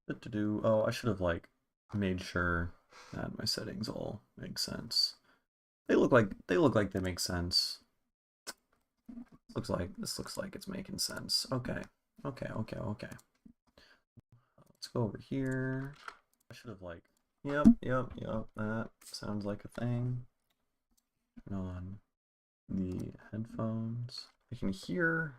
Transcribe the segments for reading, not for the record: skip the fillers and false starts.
Oh, I should have like made sure that my settings all make sense. They look like they make sense. This looks like it's making sense. Okay. Okay. Let's go over here. I should have like yep. That sounds like a thing. Turn on the headphones. I can hear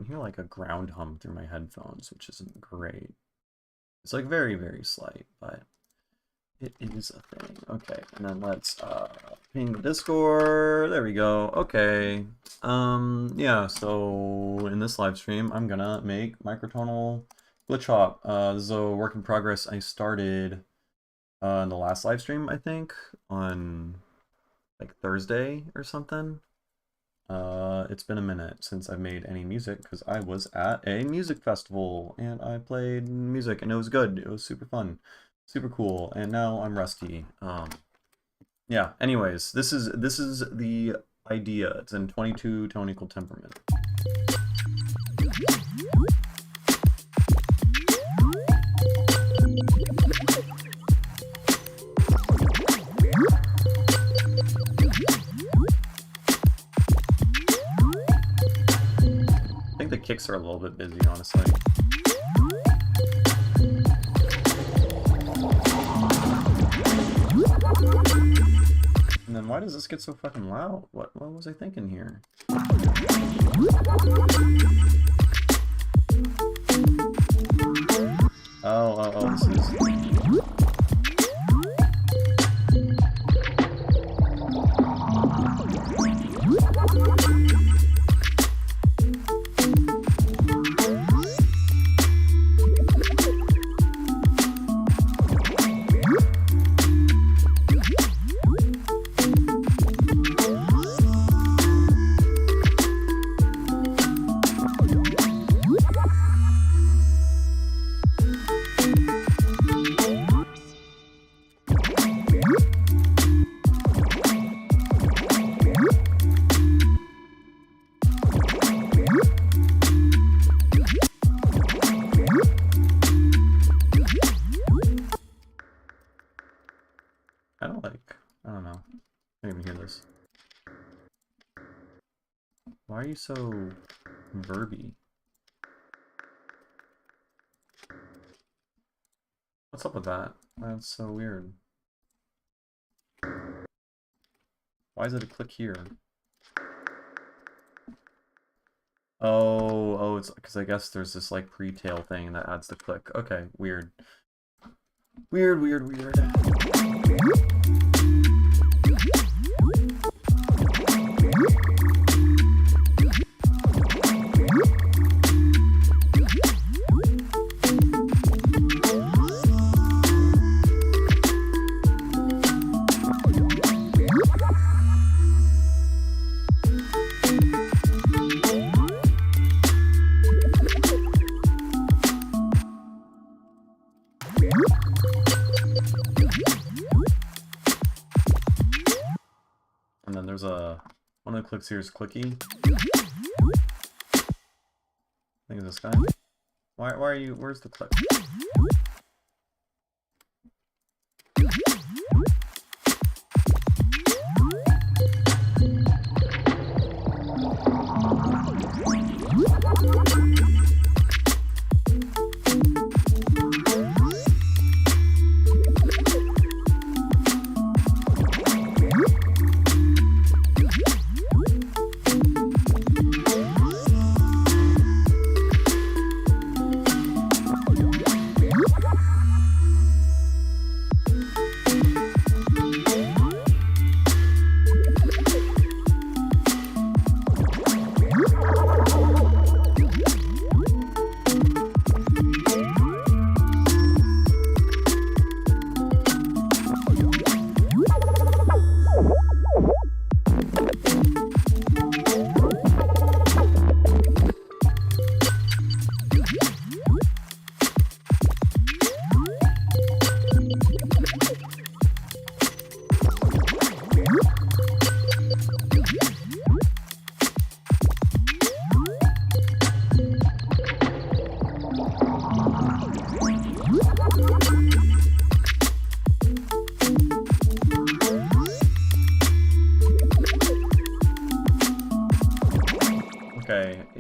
like a ground hum through my headphones, which isn't great. It's like very, very slight, but it is a thing. Okay, and then let's ping the Discord. There we go. Okay. Yeah, so in this live stream, I'm gonna make microtonal glitch hop. This is a work in progress I started in the last live stream, I think, on like Thursday or something. It's been a minute since I've made any music because I was at a music festival and I played music and it was good. It was super fun, super cool, and now I'm rusty. Yeah, anyways, this is the idea. It's in 22 tone equal temperament. The kicks are a little bit busy, honestly. And then why does this get so fucking loud? What was I thinking here? Oh, this is... I don't know. I didn't even hear this. Why are you so verby? What's up with that? That's so weird. Why is it a click here? Oh, it's because I guess there's this like pre-tail thing that adds the click. Okay, weird. Weird. And then there's one of the clicks here is clicky. I think it's this guy. Why are you, where's the click?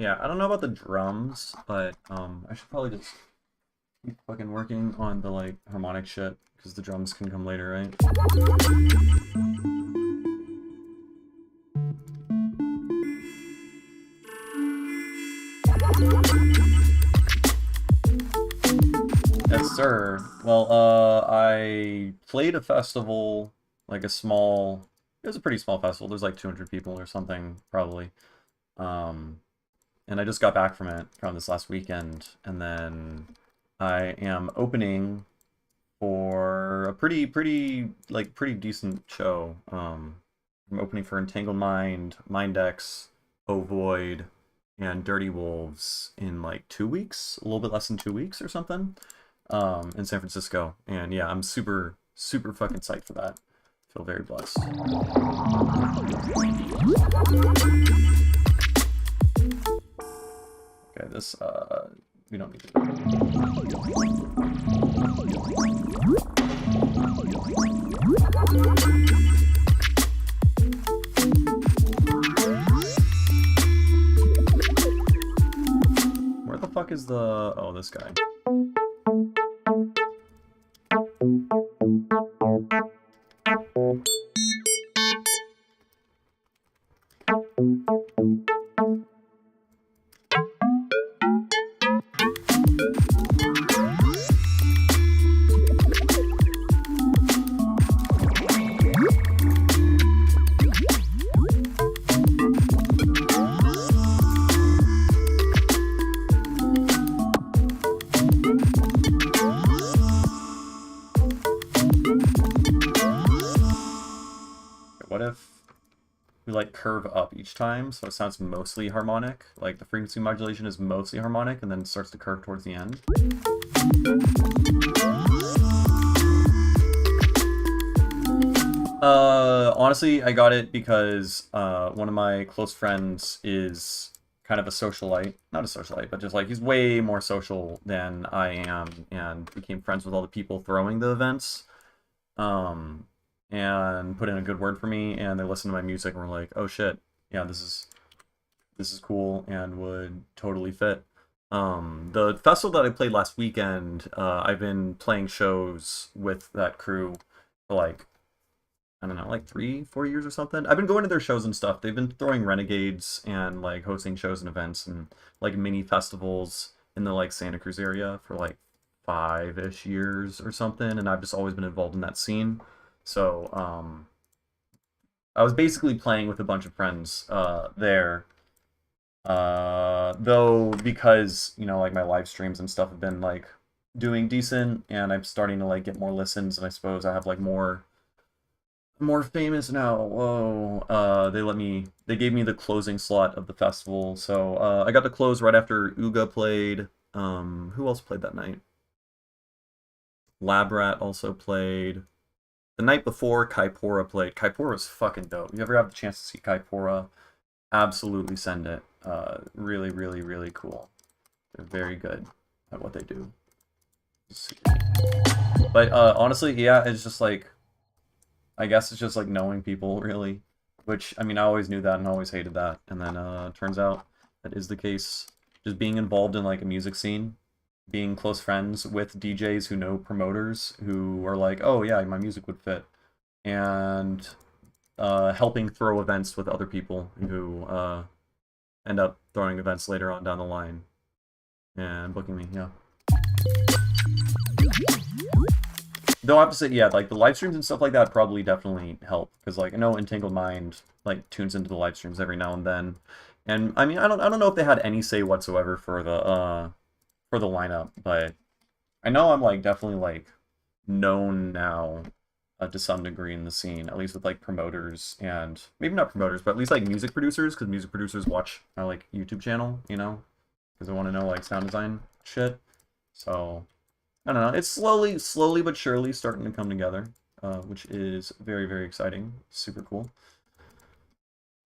yeah, I don't know about the drums, but I should probably just keep fucking working on the like harmonic shit because the drums can come later, right? Yes, sir. Well, I played a festival, like a small, it was a pretty small festival. There's like 200 people or something, probably. Um, and I just got back from this last weekend, and then I am opening for a pretty decent show. I'm opening for Entangled Mind, Mindex, Oh Void, and Dirty Wolves in like 2 weeks, a little bit less than 2 weeks or something, in San Francisco. And yeah, I'm super fucking psyched for that. Feel very blessed. Okay, this we don't need to. Where the fuck is the... Oh, this guy. What if we like curve up each time so it sounds mostly harmonic? Like the frequency modulation is mostly harmonic and then starts to curve towards the end. Honestly, I got it because one of my close friends is kind of a socialite. Not a socialite, but just like he's way more social than I am and became friends with all the people throwing the events. And put in a good word for me, and they listened to my music and were like, oh shit, yeah, this is cool and would totally fit. The festival that I played last weekend, I've been playing shows with that crew for like, I don't know, like 3-4 years or something. I've been going to their shows and stuff. They've been throwing Renegades and like hosting shows and events and like mini festivals in the like Santa Cruz area for like 5-ish years or something, and I've just always been involved in that scene. So, I was basically playing with a bunch of friends there. Though, because, you know, like my live streams and stuff have been like doing decent, and I'm starting to like get more listens, and I suppose I have like more famous now. Whoa. They gave me the closing slot of the festival. So, I got to close right after Uga played. Who else played that night? Labrat also played. The night before, Kaipora played. Kaipora was fucking dope. If you ever have the chance to see Kaipora, absolutely send it. Really, really, really cool. They're very good at what they do. But honestly, yeah, it's just like, I guess it's just like knowing people, really. Which, I mean, I always knew that and always hated that. And then turns out that is the case. Just being involved in like a music scene, being close friends with DJs who know promoters who are like, oh yeah, my music would fit, and helping throw events with other people who end up throwing events later on down the line and booking me, yeah. Though I have to say, yeah, like the live streams and stuff like that probably definitely help, because like I know Entangled Mind like tunes into the live streams every now and then, and I mean I don't know if they had any say whatsoever for the lineup, but I know I'm like definitely like known now to some degree in the scene, at least with like promoters, and maybe not promoters, but at least like music producers, because music producers watch my like YouTube channel, you know, because they want to know like sound design shit. So I don't know, it's slowly but surely starting to come together, which is very, very exciting. Super cool.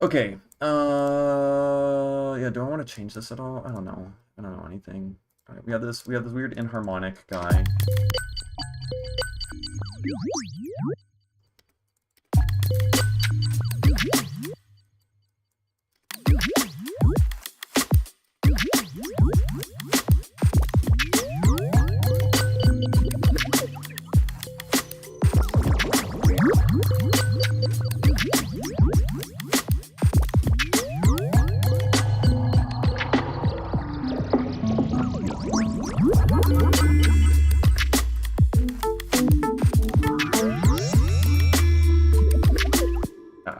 Okay, yeah, do I want to change this at all? I don't know anything. All right, we have this weird inharmonic guy.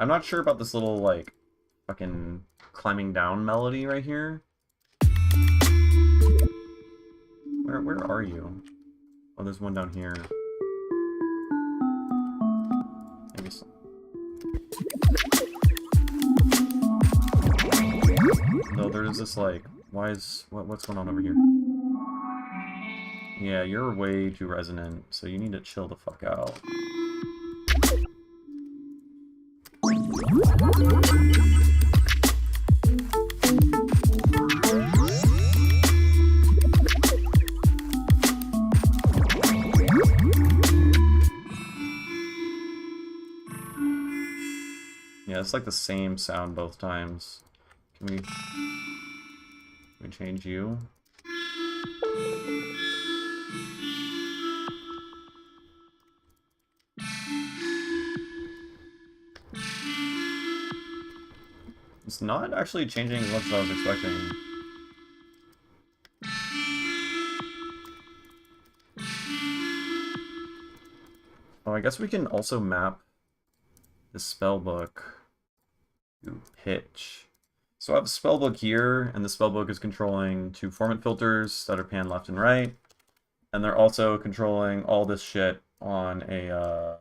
I'm not sure about this little, like, fucking climbing down melody right here. Where are you? Oh, there's one down here. Maybe so. No, there's this, like, what's going on over here? Yeah, you're way too resonant, so you need to chill the fuck out. Yeah, it's like the same sound both times. Can we change you? It's not actually changing as much as I was expecting. Oh, I guess we can also map the spellbook to pitch. So I have a spellbook here, and the spellbook is controlling two formant filters that are pan left and right. And they're also controlling all this shit on a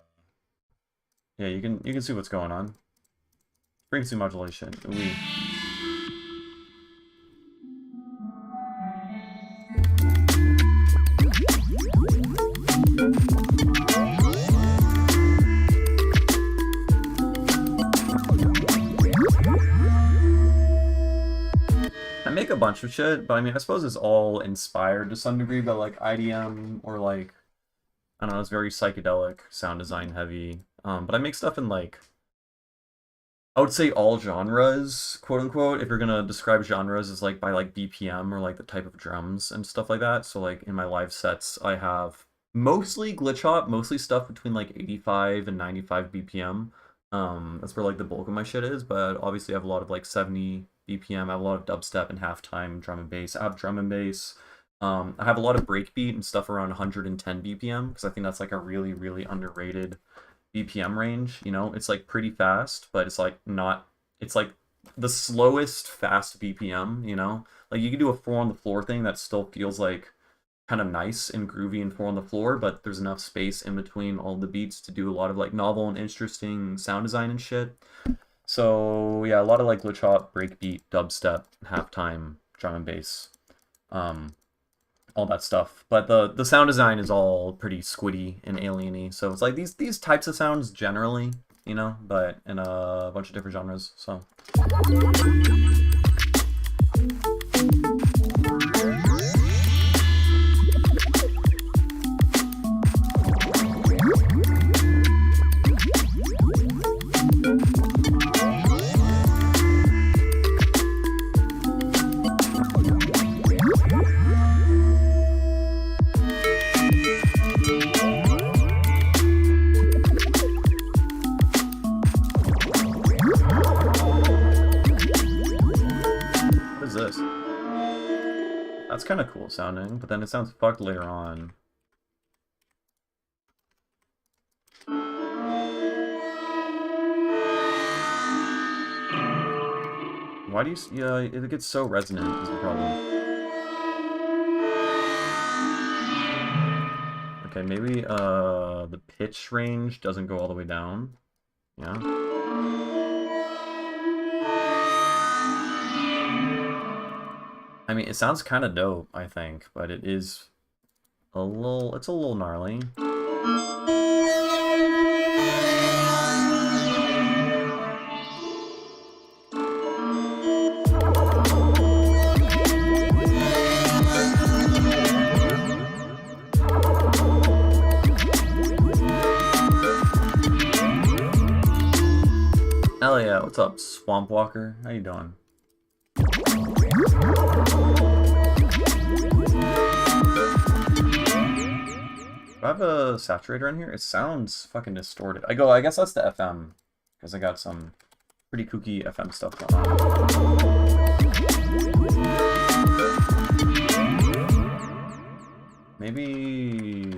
yeah, you can see what's going on. Frequency modulation. I make a bunch of shit, but I mean, I suppose it's all inspired to some degree by like IDM or like, I don't know, it's very psychedelic, sound design heavy. But I make stuff in like, I would say all genres, quote unquote, if you're gonna describe genres as like by like BPM or like the type of drums and stuff like that. So like in my live sets, I have mostly glitch hop, mostly stuff between like 85 and 95 BPM. That's where like the bulk of my shit is, but obviously I have a lot of like 70 BPM. I have a lot of dubstep and halftime drum and bass. I have drum and bass. I have a lot of breakbeat and stuff around 110 BPM because I think that's like a really, really underrated BPM range. You know, it's like pretty fast, but it's like not, it's like the slowest fast BPM, you know? Like you can do a 4 on the floor thing that still feels like kind of nice and groovy and 4 on the floor, but there's enough space in between all the beats to do a lot of like novel and interesting sound design and shit. So yeah, a lot of like glitch hop, breakbeat, dubstep, halftime, drum and bass, all that stuff. But the sound design is all pretty squiddy and alieny. So it's like these types of sounds generally, you know, but in a bunch of different genres. So. This? That's kind of cool sounding, but then it sounds fucked later on. Why do you... Yeah, it gets so resonant is the problem. Okay, maybe the pitch range doesn't go all the way down. Yeah. I mean, it sounds kind of dope, I think, but it is it's a little gnarly. Hell yeah, what's up, Swamp Walker? How you doing? Do I have a saturator in here? It sounds fucking distorted. I guess that's the FM, because I got some pretty kooky FM stuff going on. Maybe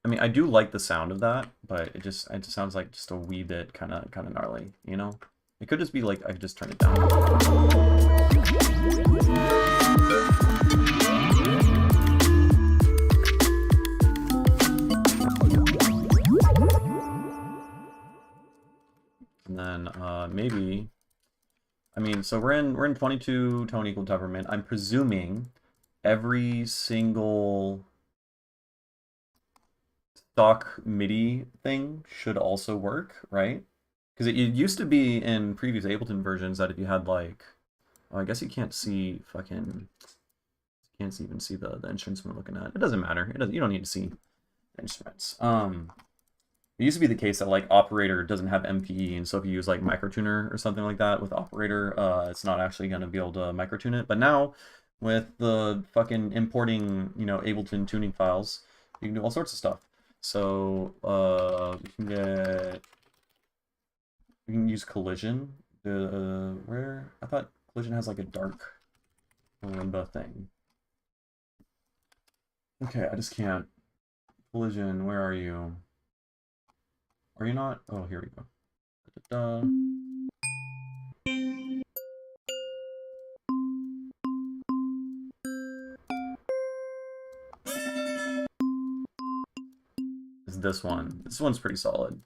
I mean, I do like the sound of that, but it just sounds like just a wee bit kind of gnarly, you know? It could just be like I could just turn it down. And then maybe, I mean, so we're in 22 tone equal temperament. I'm presuming every single stock MIDI thing should also work, right? Because it used to be in previous Ableton versions that if you had like, oh, I guess you can't see fucking, can't even see the instruments we're looking at. It doesn't matter. It doesn't. You don't need to see the instruments. It used to be the case that like operator doesn't have MPE, and so if you use like microtuner or something like that with operator, it's not actually going to be able to microtune it. But now with the fucking importing, you know, Ableton tuning files, you can do all sorts of stuff. So we can use collision. Where I thought collision has like a dark marimba thing. Okay, I just can't. Collision, where are you? Are you not? Oh, here we go. Da -da -da. It's this one. This one's pretty solid.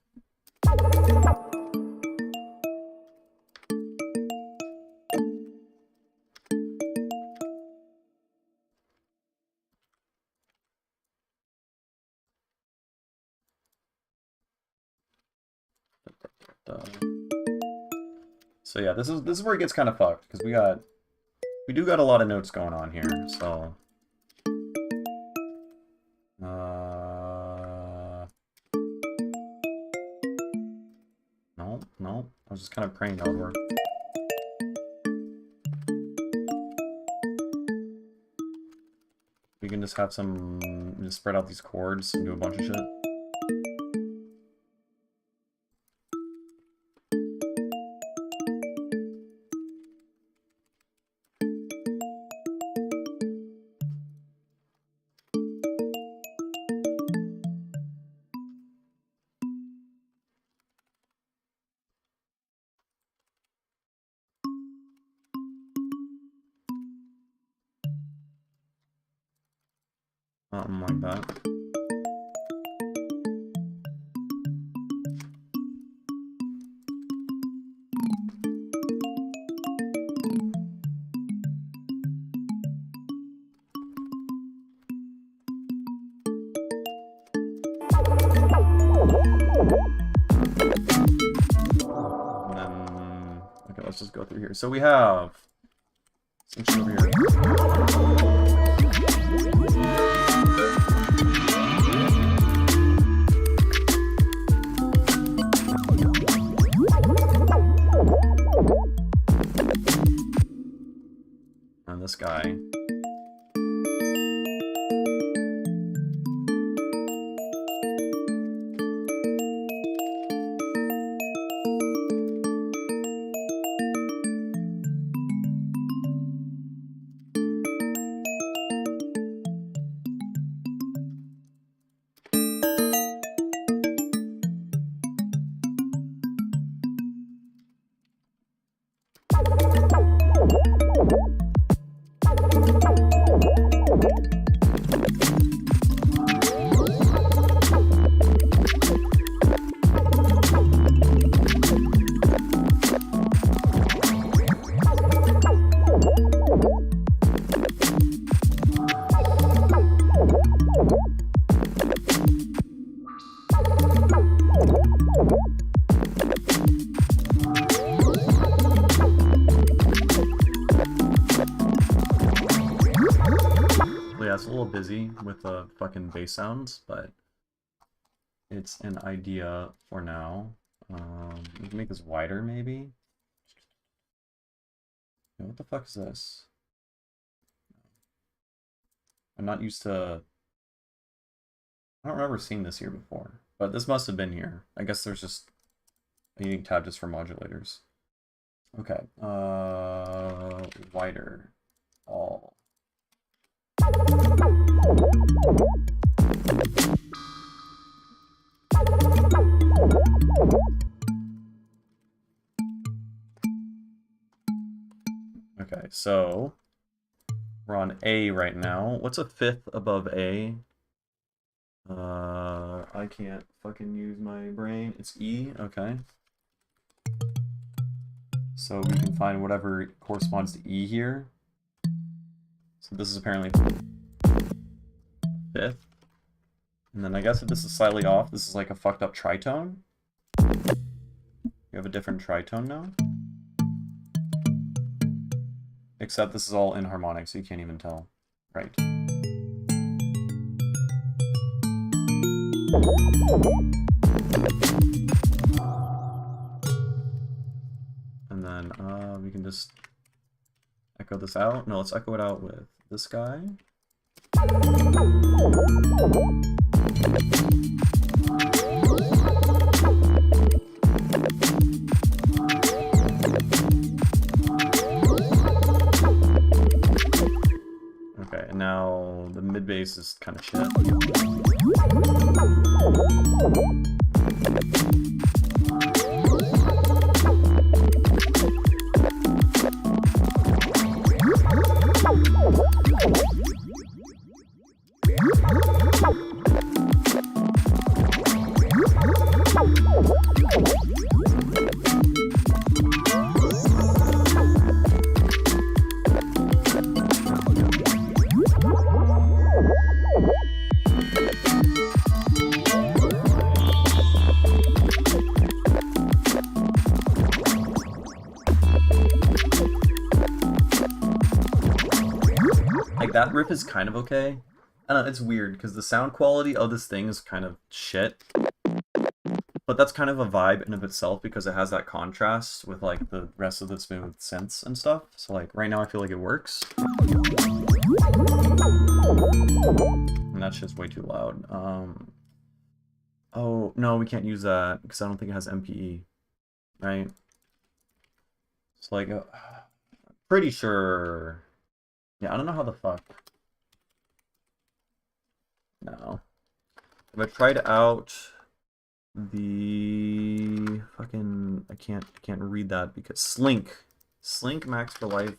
So yeah, this is where it gets kind of fucked because we do got a lot of notes going on here. So no, I was just kind of praying that would work. We can just have just spread out these chords and do a bunch of shit. Something like that. And then, okay, let's just go through here. So we have section over here. And this guy. It's a little busy with the fucking bass sounds, but it's an idea for now. We can make this wider, maybe. What the fuck is this? I'm not used to... I don't remember seeing this here before, but this must have been here. I guess there's just a unique tab just for modulators. Okay, wider, all. Okay, so we're on A right now. What's a fifth above A? I can't fucking use my brain. It's E, okay. So we can find whatever corresponds to E here. So this is apparently fifth. And then I guess if this is slightly off, this is like a fucked up tritone. You have a different tritone now. Except this is all inharmonic, so you can't even tell. Right. And then we can just echo this out. No, let's echo it out with this guy. Okay, and now the mid bass is kind of shit. Like, that riff is kind of okay. I don't know, it's weird, because the sound quality of this thing is kind of shit. But that's kind of a vibe in of itself, because it has that contrast with, like, the rest of the smooth synths and stuff. So, like, right now I feel like it works. And that shit's way too loud. Oh, no, we can't use that, because I don't think it has MPE. Right? It's like, pretty sure... Yeah, I don't know how the fuck. No. If I tried out the fucking I can't read that because Slink Max for Life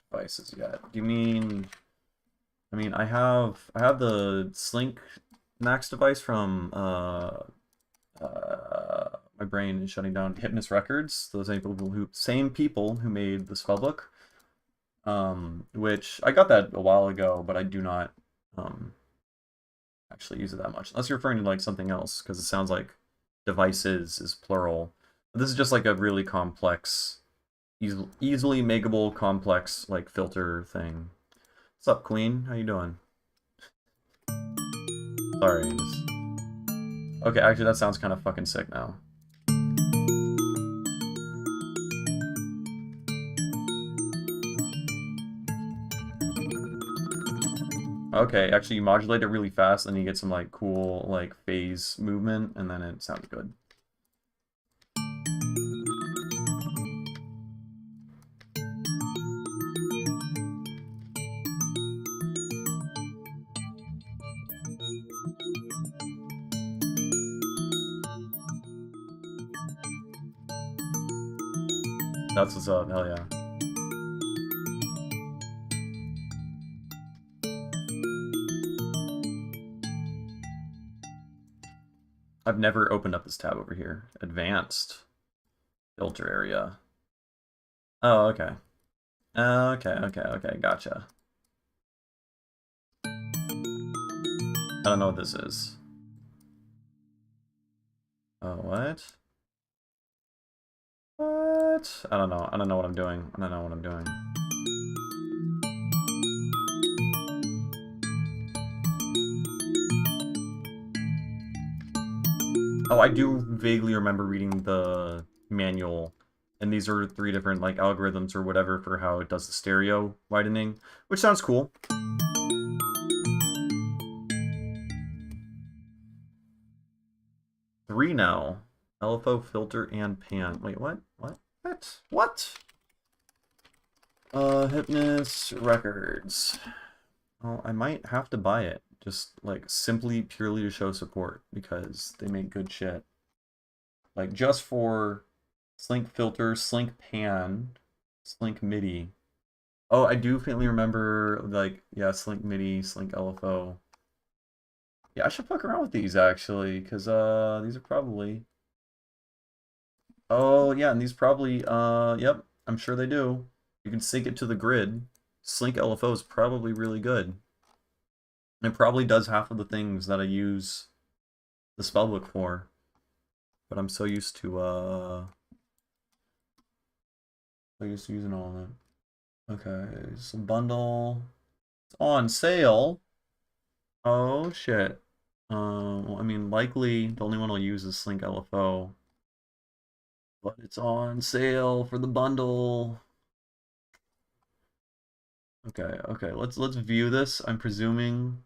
devices yet. Do you mean I have the Slink Max device from my brain is shutting down, Hypnus Records, those same people who made the spellbook. Which I got that a while ago, but I do not actually use it that much. Unless you're referring to like something else, because it sounds like devices is plural. But this is just like a really complex, easily makeable, complex like filter thing. What's up, Queen? How you doing? Sorry. Okay, actually that sounds kind of fucking sick now. Okay, actually you modulate it really fast, and you get some like cool like phase movement, and then it sounds good. That's what's up, hell yeah. I've never opened up this tab over here. Advanced filter area. Oh, okay. Okay, gotcha. I don't know what this is. Oh, what? What? I don't know. I don't know what I'm doing. I don't know what I'm doing. Oh, I do vaguely remember reading the manual, and these are 3 different like algorithms or whatever for how it does the stereo widening, which sounds cool. Three now. LFO, filter, and pan. Wait, what? What? Hypnus Records. Well, I might have to buy it. Just, like, simply, purely to show support, because they make good shit. Like, just for Slink filter, Slink pan, Slink MIDI. Oh, I do faintly remember, like, yeah, Slink MIDI, Slink LFO. Yeah, I should fuck around with these, actually, because, these are probably... Oh, yeah, and these probably, yep, I'm sure they do. You can sync it to the grid. Slink LFO is probably really good. It probably does half of the things that I use the spellbook for. But I'm so used to using all of it. Okay, so bundle. It's on sale. Oh shit. Well, I mean, likely the only one I'll use is Slink LFO, but it's on sale for the bundle. Okay, okay, let's view this. I'm presuming.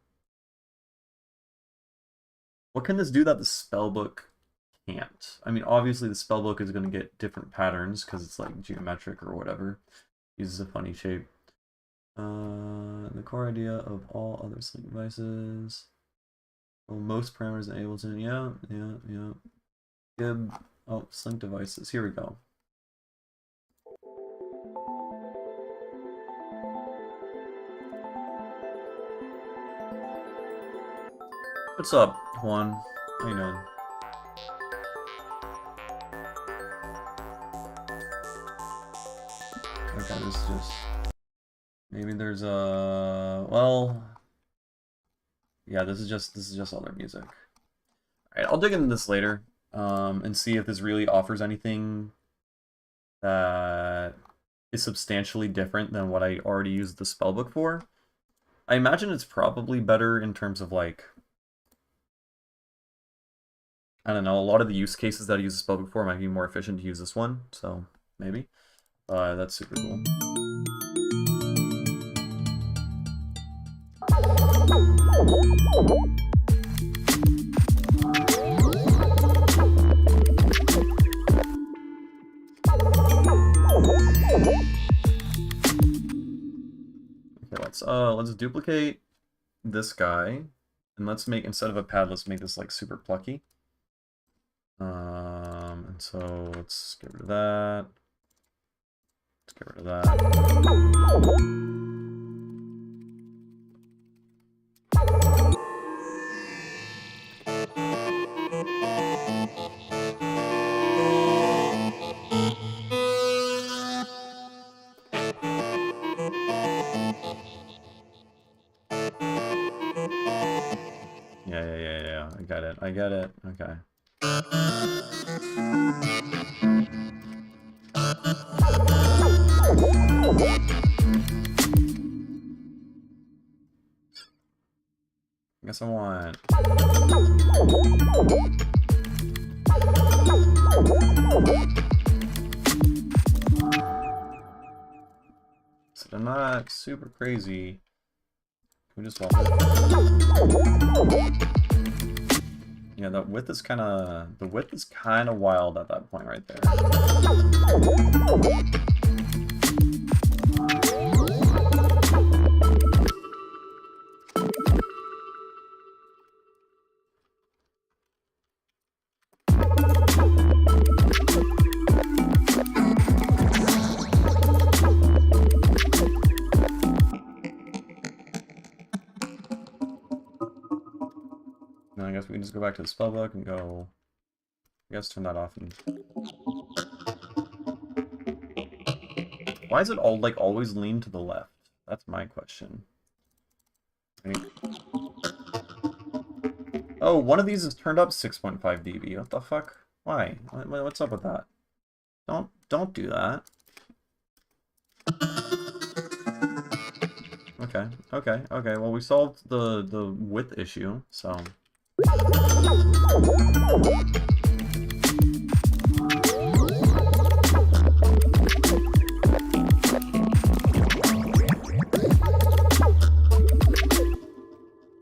What can this do that the spellbook can't? I mean, obviously the spellbook is going to get different patterns because it's like geometric or whatever. Uses a funny shape. The core idea of all other Slink devices. Well, most parameters in Ableton. Yeah. Gib. Oh, Slink devices. Here we go. What's up, Juan? How you doing? Okay, this is just... Maybe there's a... Well... Yeah, this is just all their music. Alright, I'll dig into this later, and see if this really offers anything that is substantially different than what I already used the spellbook for. I imagine it's probably better in terms of, like... I don't know, a lot of the use cases that I use the spellbook for might be more efficient to use this one, so maybe. That's super cool. Okay, let's duplicate this guy, and let's make, instead of a pad, let's make this like super plucky. And so let's get rid of that. Let's get rid of that. Yeah. I get it. Okay. I guess I want... So they're not super crazy. Can we just swap it? Yeah, that width is kind of... The width is kind of wild at that point right there. Now I guess we can just go back to the spellbook and go... I guess turn that off and... Why is it all like always lean to the left? That's my question. Oh, one of these is turned up 6.5 dB. What the fuck? Why? What's up with that? Don't do that. Okay. Well, we solved the width issue, so...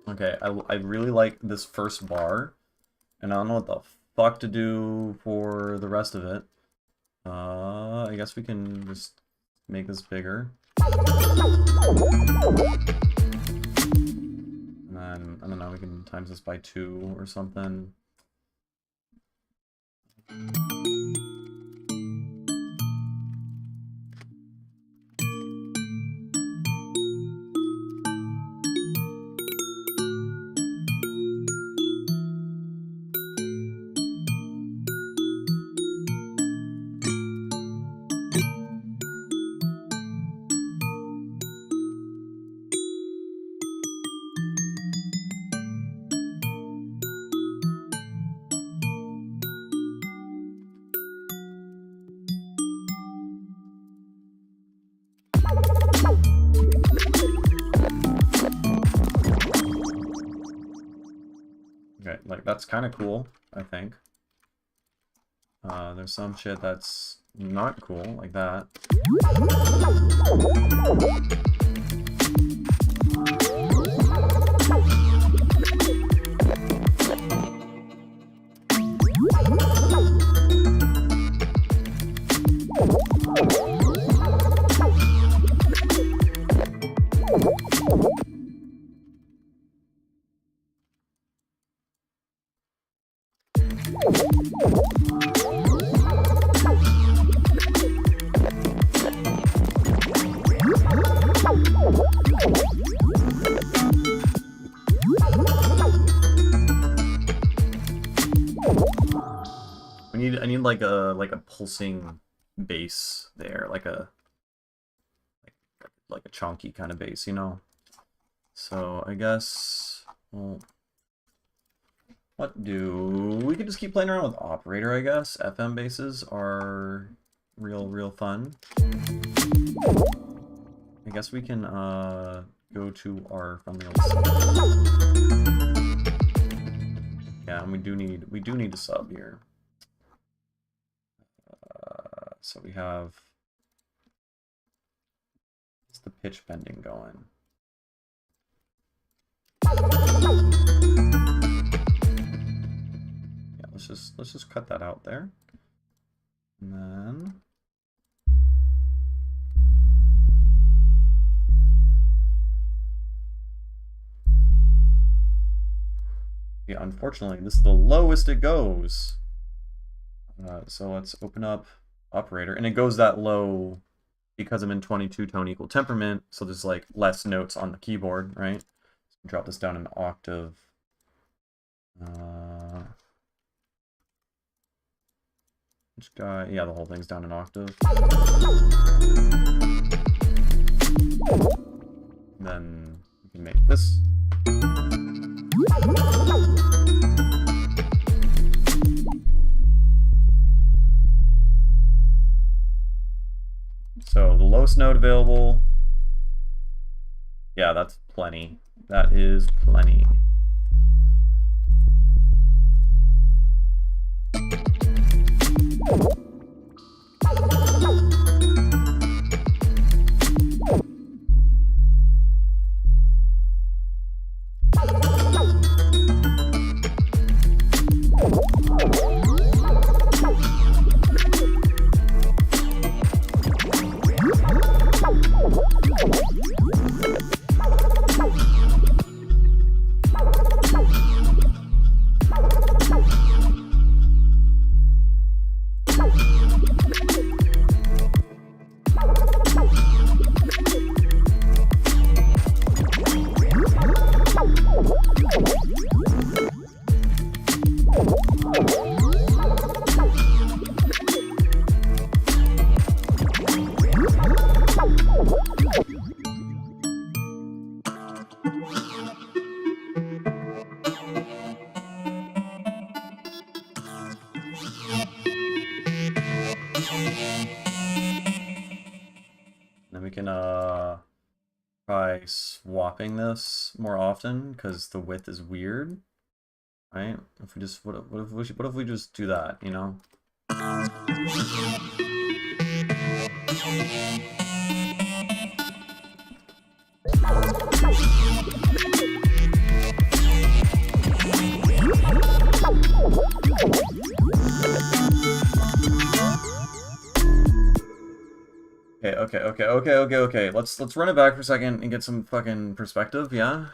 Okay, I really like this first bar, and I don't know what the fuck to do for the rest of it. I guess we can just make this bigger. And then, I don't know, we can times this by 2 or something. Like, that's kind of cool, I think. There's some shit that's not cool, like that. I need like a pulsing bass there, like a chonky kind of bass, you know. So I guess, well, we could just keep playing around with operator, I guess. FM basses are real fun. I guess we can go to our friendly old sub. Yeah, and we do need a sub here. So we have, what's the pitch bending going? Yeah, let's just cut that out there. And then yeah, unfortunately, this is the lowest it goes. So let's open up operator, and it goes that low because I'm in 22 tone equal temperament, so there's like less notes on the keyboard, right? So drop this down an octave. Which guy? Yeah, the whole thing's down an octave. And then we can make this. So the lowest note available, yeah, that's plenty. That is plenty. Then we can try swapping this more often because the width is weird, right? If we just what if we just do that, you know? Okay. Let's run it back for a second and get some fucking perspective. Yeah.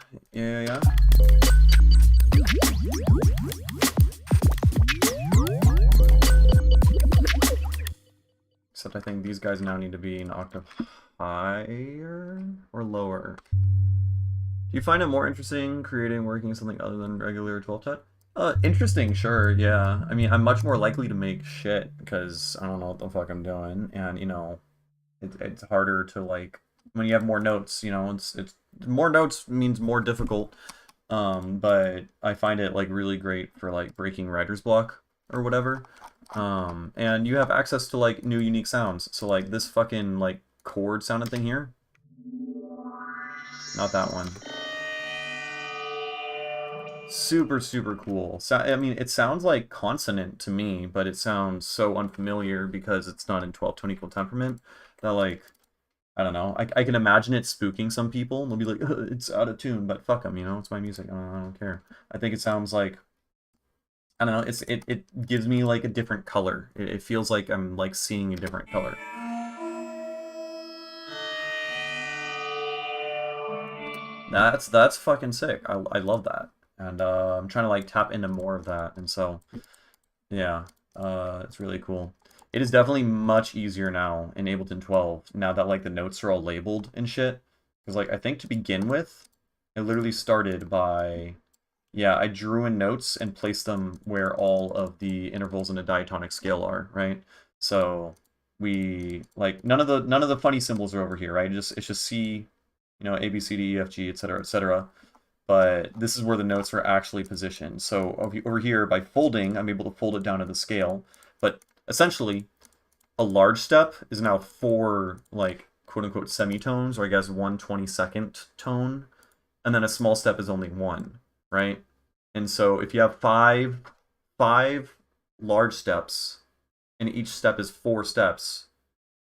Except I think these guys now need to be an octave higher or lower. Do you find it more interesting creating working something other than regular 12 tet? Interesting, sure, yeah. I mean, I'm much more likely to make shit because I don't know what the fuck I'm doing, and you know, it's harder to like when you have more notes, you know, it's more notes means more difficult. But I find it like really great for like breaking writer's block or whatever. And you have access to like new unique sounds. So like this fucking like chord sounding thing here. Not that one. Super, super cool. So, I mean, it sounds like consonant to me, but it sounds so unfamiliar because it's not in 12 tone equal temperament that, like, I don't know. I can imagine it spooking some people, and they'll be like, it's out of tune, but fuck them, you know? It's my music. I don't care. I think it sounds like, I don't know, it gives me, like, a different color. It feels like I'm, like, seeing a different color. That's fucking sick. I love that. And I'm trying to, like, tap into more of that, and so... Yeah, it's really cool. It is definitely much easier now in Ableton 12, now that like the notes are all labeled and shit. Because like I think to begin with, it literally started by, yeah, I drew in notes and placed them where all of the intervals in a diatonic scale are, right? So we like none of the funny symbols are over here, right? It's just C, you know, A B C D E F G, etc., etc. But this is where the notes are actually positioned. So over here, by folding, I'm able to fold it down to the scale. But essentially, a large step is now 4, like, quote-unquote semitones, or I guess 1/22nd tone, and then a small step is only 1, right? And so if you have five large steps, and each step is 4 steps,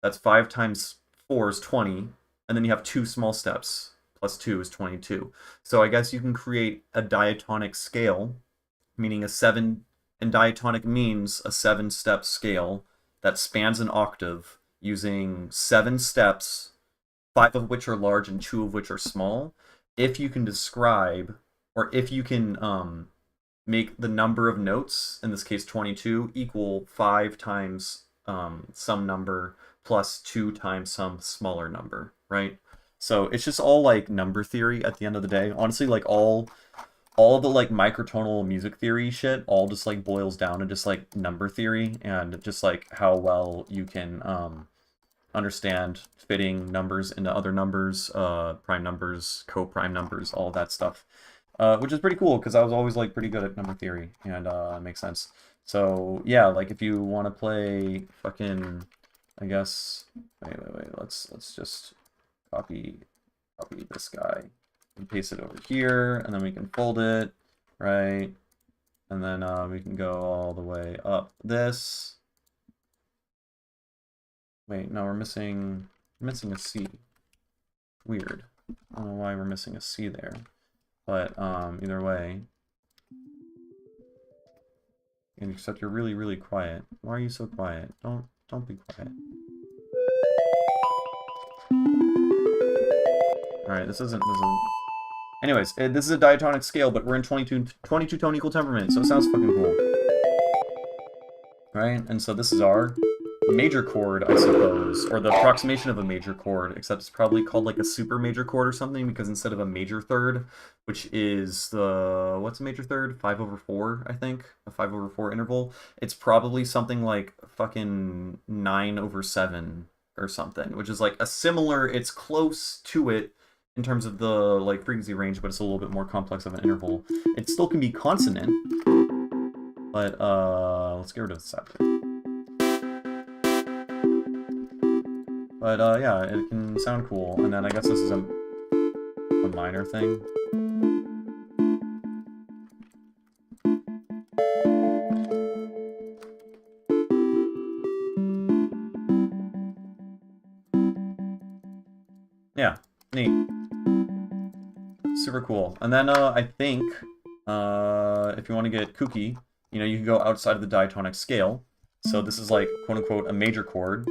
that's 5 times 4 is 20, and then you have 2 small steps, plus 2 is 22. So I guess you can create a diatonic scale, meaning a 7, and diatonic means a 7-step scale that spans an octave using 7 steps, 5 of which are large and 2 of which are small. If you can describe, or if you can make the number of notes, in this case 22, equal 5 times some number plus 2 times some smaller number, right? So it's just all like number theory at the end of the day. Honestly, like all the like microtonal music theory shit all just like boils down to just like number theory and just like how well you can understand fitting numbers into other numbers, prime numbers, co-prime numbers, all that stuff. Which is pretty cool because I was always like pretty good at number theory and it makes sense. So yeah, like if you want to play fucking, I guess, wait, let's just copy this guy and paste it over here, and then we can fold it, right? And then we can go all the way up this. Wait, no, we're missing a C. Weird. I don't know why we're missing a C there. But either way. And except you're really, really quiet. Why are you so quiet? Don't be quiet. Alright, this isn't... Anyways, this is a diatonic scale, but we're in 22 tone equal temperament, so it sounds fucking cool. Right? And so this is our major chord, I suppose, or the approximation of a major chord, except it's probably called like a super major chord or something, because instead of a major third, which is the, what's a major third? 5/4, I think, a 5/4 interval, it's probably something like fucking 9/7 or something, which is like a similar, it's close to it in terms of the like frequency range, but it's a little bit more complex of an interval. It still can be consonant, but let's get rid of the septic. But yeah, it can sound cool. And then I guess this is a minor thing. Yeah, neat. Super cool. And then I think if you want to get kooky, you know, you can go outside of the diatonic scale. So this is like, quote-unquote, a major chord.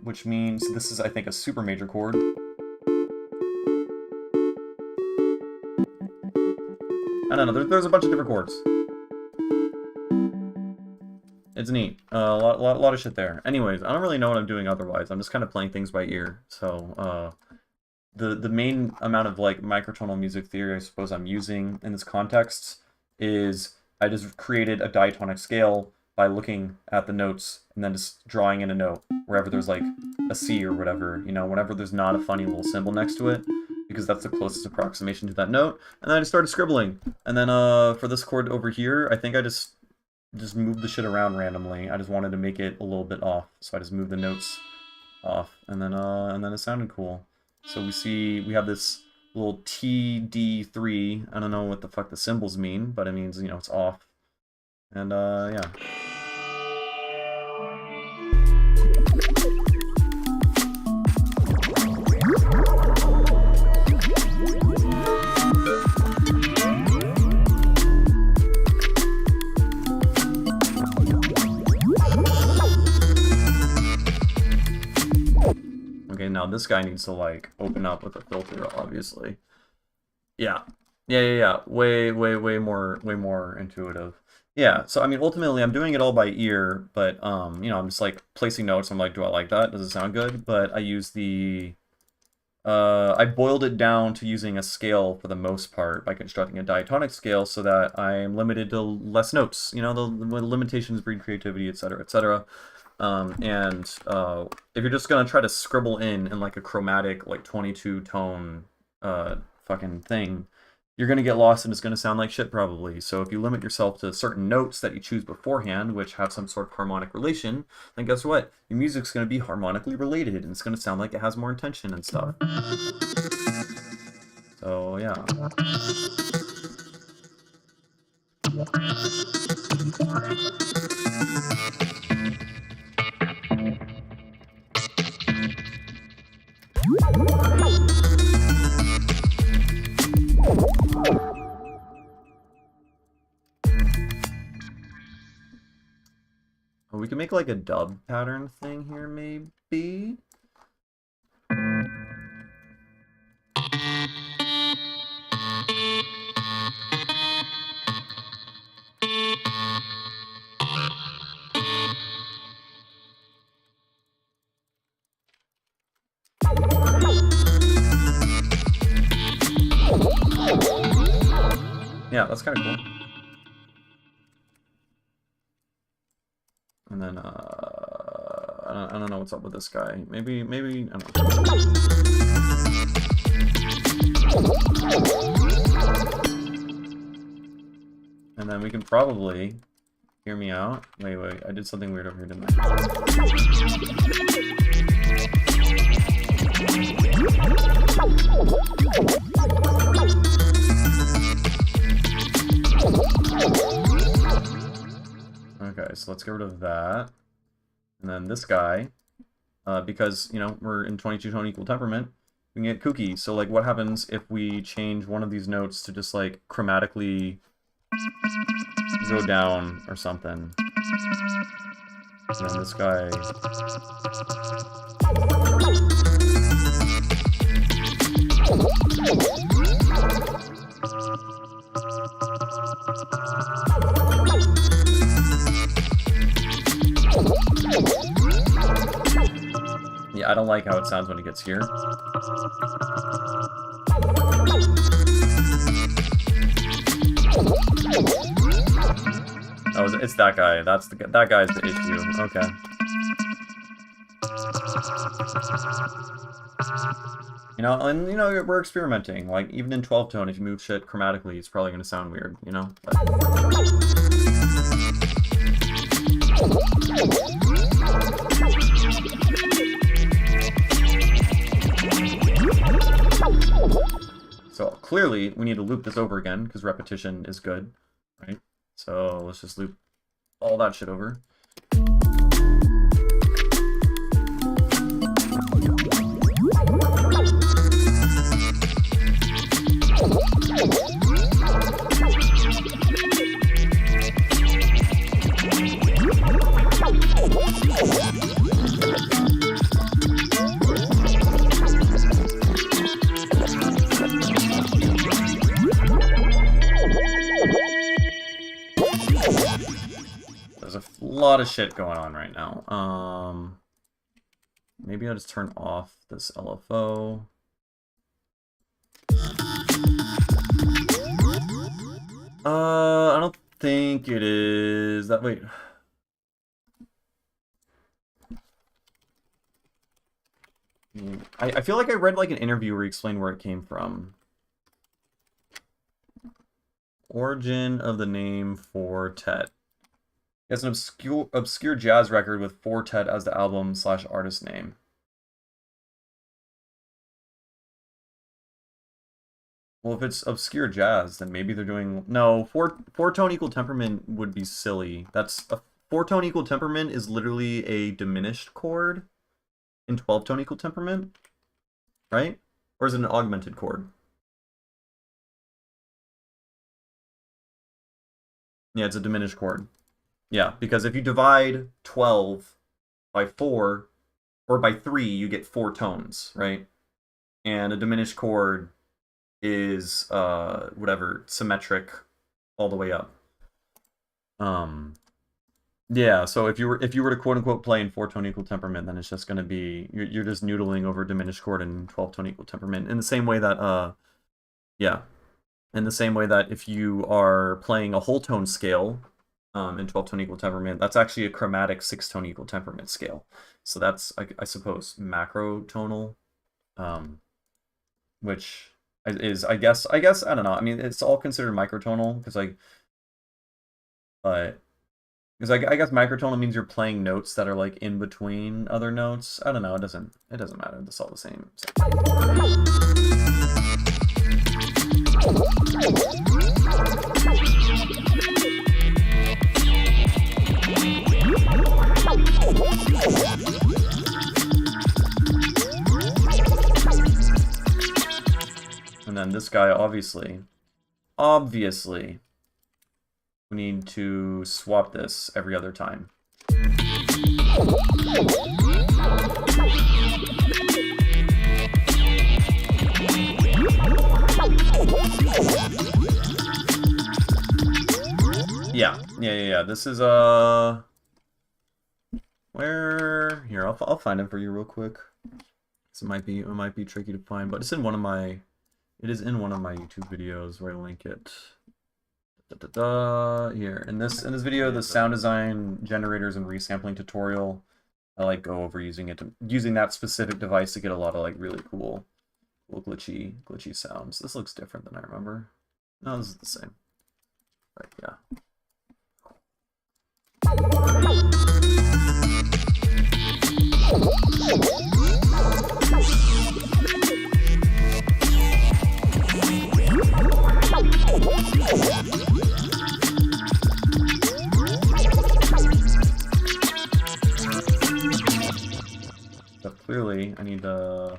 Which means this is, I think, a super major chord. I don't know, there's a bunch of different chords. It's neat. A lot of shit there. Anyways, I don't really know what I'm doing otherwise. I'm just kind of playing things by ear. So, the main amount of, like, microtonal music theory I suppose I'm using in this context is I just created a diatonic scale by looking at the notes and then just drawing in a note wherever there's, like, a C or whatever, you know, whenever there's not a funny little symbol next to it, because that's the closest approximation to that note. And then I just started scribbling. And then for this chord over here, I think I just moved the shit around randomly. I just wanted to make it a little bit off, so I just moved the notes off, and then it sounded cool. So we have this little TD3. I don't know what the fuck the symbols mean, but it means, you know, it's off. And, yeah. Okay, now this guy needs to, like, open up with a filter, obviously. Yeah. Yeah. Way more intuitive. Yeah, so I mean, ultimately, I'm doing it all by ear, but, you know, I'm just, like, placing notes. I'm like, do I like that? Does it sound good? But I use the, I boiled it down to using a scale for the most part by constructing a diatonic scale so that I'm limited to less notes. You know, the limitations breed creativity, etc., etc. If you're just gonna try to scribble in like a chromatic, like 22 tone, fucking thing, you're gonna get lost and it's gonna sound like shit probably. So if you limit yourself to certain notes that you choose beforehand, which have some sort of harmonic relation, then guess what? Your music's gonna be harmonically related and it's gonna sound like it has more intention and stuff. So yeah. We can make like a dub pattern thing here, maybe? Yeah, that's kind of cool. And then, I don't know what's up with this guy. Maybe, I don't know. And then we can probably, hear me out. Wait, I did something weird over here, didn't Okay, so let's get rid of that. And then this guy, because, you know, we're in 22 tone equal temperament, we can get kooky. So, like, what happens if we change one of these notes to just, like, chromatically go down or something? And then this guy... Yeah, I don't like how it sounds when it gets here. Oh, it's that guy. That guy's the issue. Okay. You know, and you know, we're experimenting. Like, even in 12 tone, if you move shit chromatically, it's probably gonna sound weird, you know? So clearly, we need to loop this over again, because repetition is good, right? So let's just loop all that shit over. There's a lot of shit going on right now. Maybe I'll just turn off this LFO. I don't think it is that. Wait. I feel like I read like an interview where he explained where it came from. Origin of the name Fortet. It's an obscure jazz record with Fortet as the album/artist name. Well, if it's obscure jazz, then maybe they're doing... No, four tone equal temperament would be silly. That's a 4-tone equal temperament is literally a diminished chord in 12-tone equal temperament, right? Or is it an augmented chord? Yeah, it's a diminished chord. Yeah, because if you divide 12 by 4 or by 3, you get 4 tones, right? And a diminished chord is whatever, symmetric all the way up. Yeah, so if you were to quote unquote play in 4-tone equal temperament, then it's just going to be you're just noodling over diminished chord in 12-tone equal temperament. In the same way that yeah, in the same way that if you are playing a whole tone scale in 12-tone equal temperament, that's actually a chromatic 6-tone equal temperament scale. So that's I suppose macrotonal, which is I guess I don't know. I mean, it's all considered microtonal because but because I guess microtonal means you're playing notes that are like in between other notes. I don't know. It doesn't matter. It's all the same. And then this guy, obviously, we need to swap this every other time. Yeah. This is where here I'll find it for you real quick. It might be tricky to find, but it's in one of my YouTube videos where I link it. Here in this video, the sound design generators and resampling tutorial, I like go over using that specific device to get a lot of like really cool glitchy sounds. This looks different than I remember. No, this is the same. But yeah. So clearly, I need to...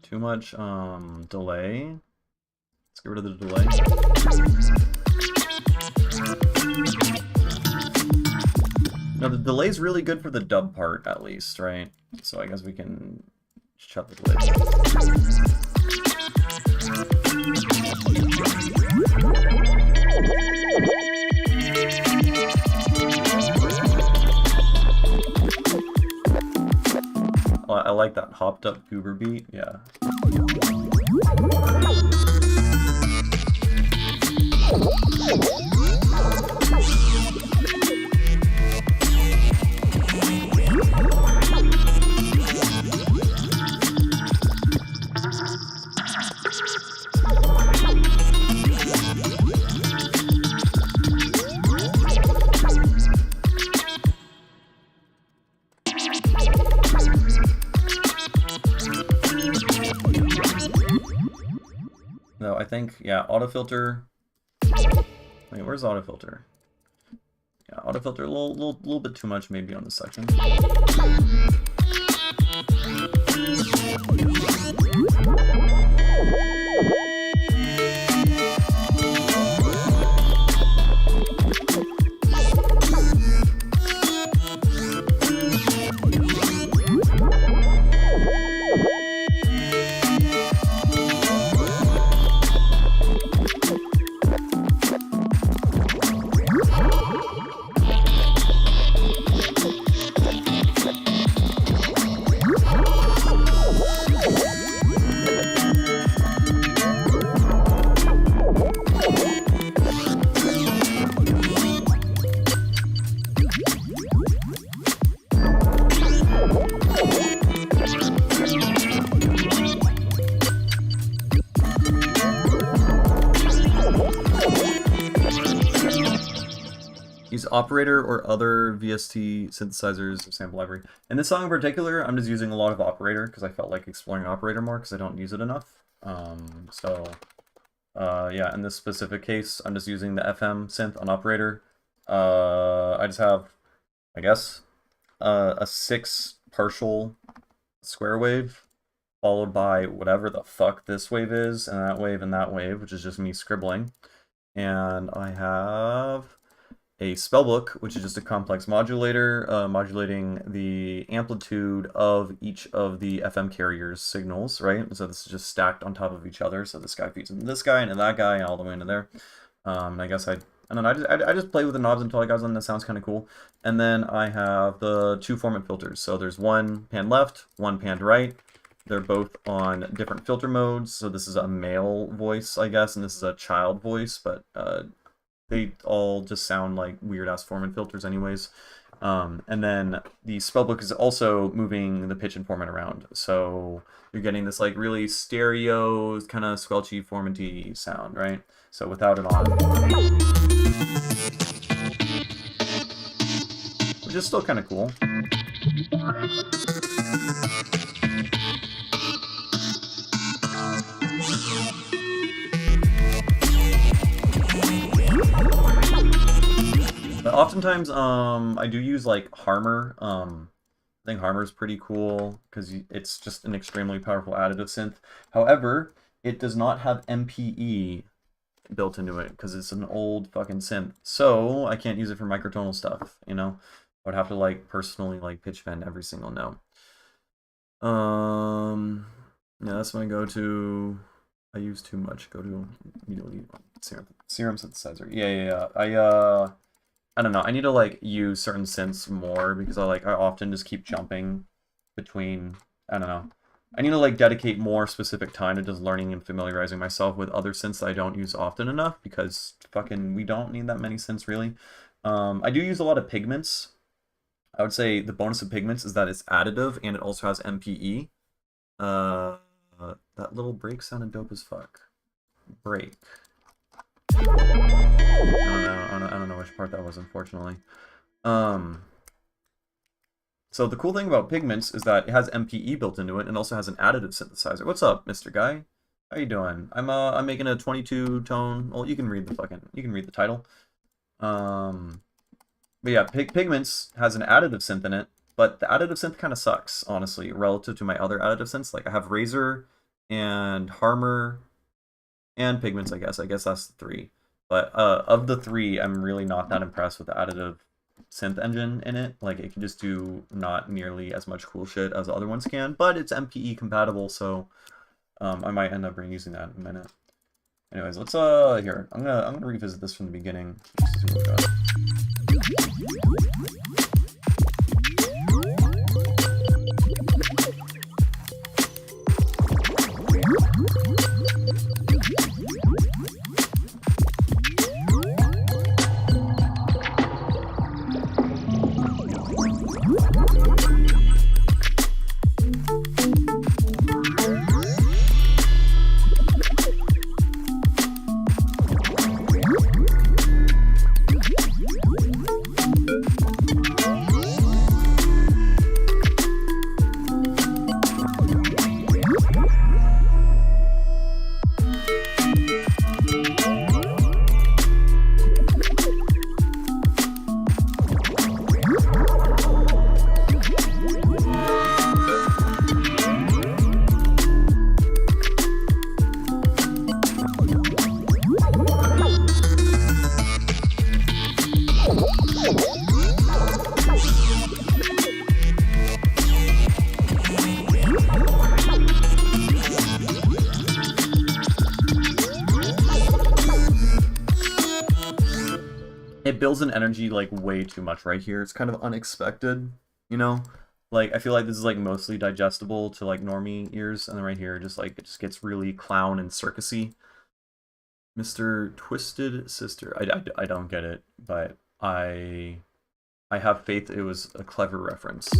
Too much delay. Let's get rid of the delay. No, the delay's really good for the dub part, at least, right? So I guess we can shut the delay. I like that hopped up goober beat, yeah. No, I think, yeah, autofilter. Wait, where's autofilter? Yeah, autofilter a little bit too much maybe on the section. operator or other VST synthesizers or sample library. In this song in particular, I'm just using a lot of operator because I felt like exploring operator more because I don't use it enough. Yeah, in this specific case, I'm just using the FM synth on operator. I just have, I guess, a 6 partial square wave followed by whatever the fuck this wave is, and that wave, which is just me scribbling. And I have a spellbook, which is just a complex modulator, modulating the amplitude of each of the FM carriers' signals, right? So this is just stacked on top of each other. So this guy feeds into this guy, and that guy, and all the way into there. And I guess I don't know, I just play with the knobs until I got something that sounds kind of cool. And then I have the 2 formant filters. So there's one pan left, one pan right. They're both on different filter modes. So this is a male voice, I guess, and this is a child voice, but they all just sound like weird-ass formant filters anyways. And then the spellbook is also moving the pitch and formant around. So you're getting this like really stereo, kind of squelchy, formanty sound, right? So without it on, which is still kind of cool. But oftentimes, I do use like Harmor. I think Harmor is pretty cool because it's just an extremely powerful additive synth. However, it does not have MPE built into it because it's an old fucking synth. So I can't use it for microtonal stuff, you know? I would have to like personally like pitch bend every single note. Yeah, that's when I go to, I use too much, go to immediately serum synthesizer. Yeah. I don't know, I need to like use certain synths more because I often just keep jumping between, I don't know. I need to like dedicate more specific time to just learning and familiarizing myself with other synths that I don't use often enough because fucking we don't need that many synths really. I do use a lot of pigments. I would say the bonus of pigments is that it's additive and it also has MPE. That little break sounded dope as fuck. Break. I don't know which part that was, unfortunately. So the cool thing about pigments is that it has MPE built into it and also has an additive synthesizer. What's up, Mr. Guy? How you doing? I'm making a 22 tone. Well, you can read the title. But yeah, pigments has an additive synth in it, but the additive synth kind of sucks, honestly, relative to my other additive synths. Like I have Razor and Harmor and pigments, I guess. I guess that's the 3. But of the 3, I'm really not that impressed with the additive synth engine in it. Like it can just do not nearly as much cool shit as the other ones can, but it's MPE compatible, so I might end up reusing that in a minute. Anyways, let's here. I'm gonna revisit this from the beginning. Just to see what we got. It builds an energy like way too much right here. It's kind of unexpected, you know? Like I feel like this is like mostly digestible to like normie ears, and then right here just like it just gets really clown and circusy. Mr. Twisted Sister. I don't get it, but I have faith it was a clever reference.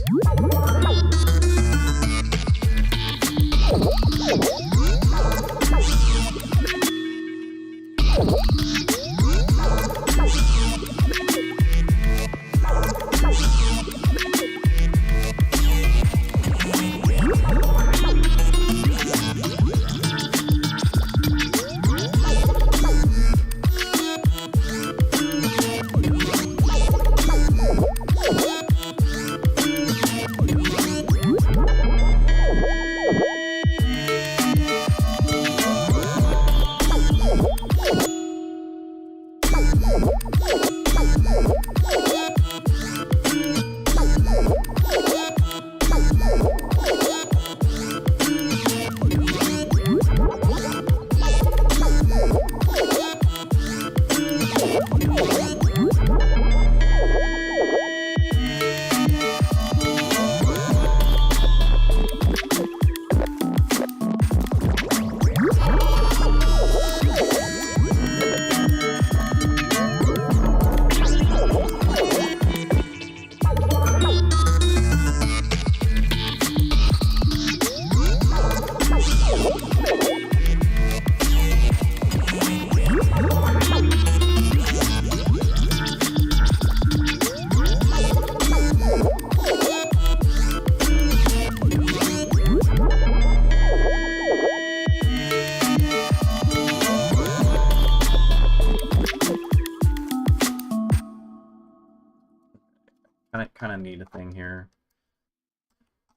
kind of need a thing here.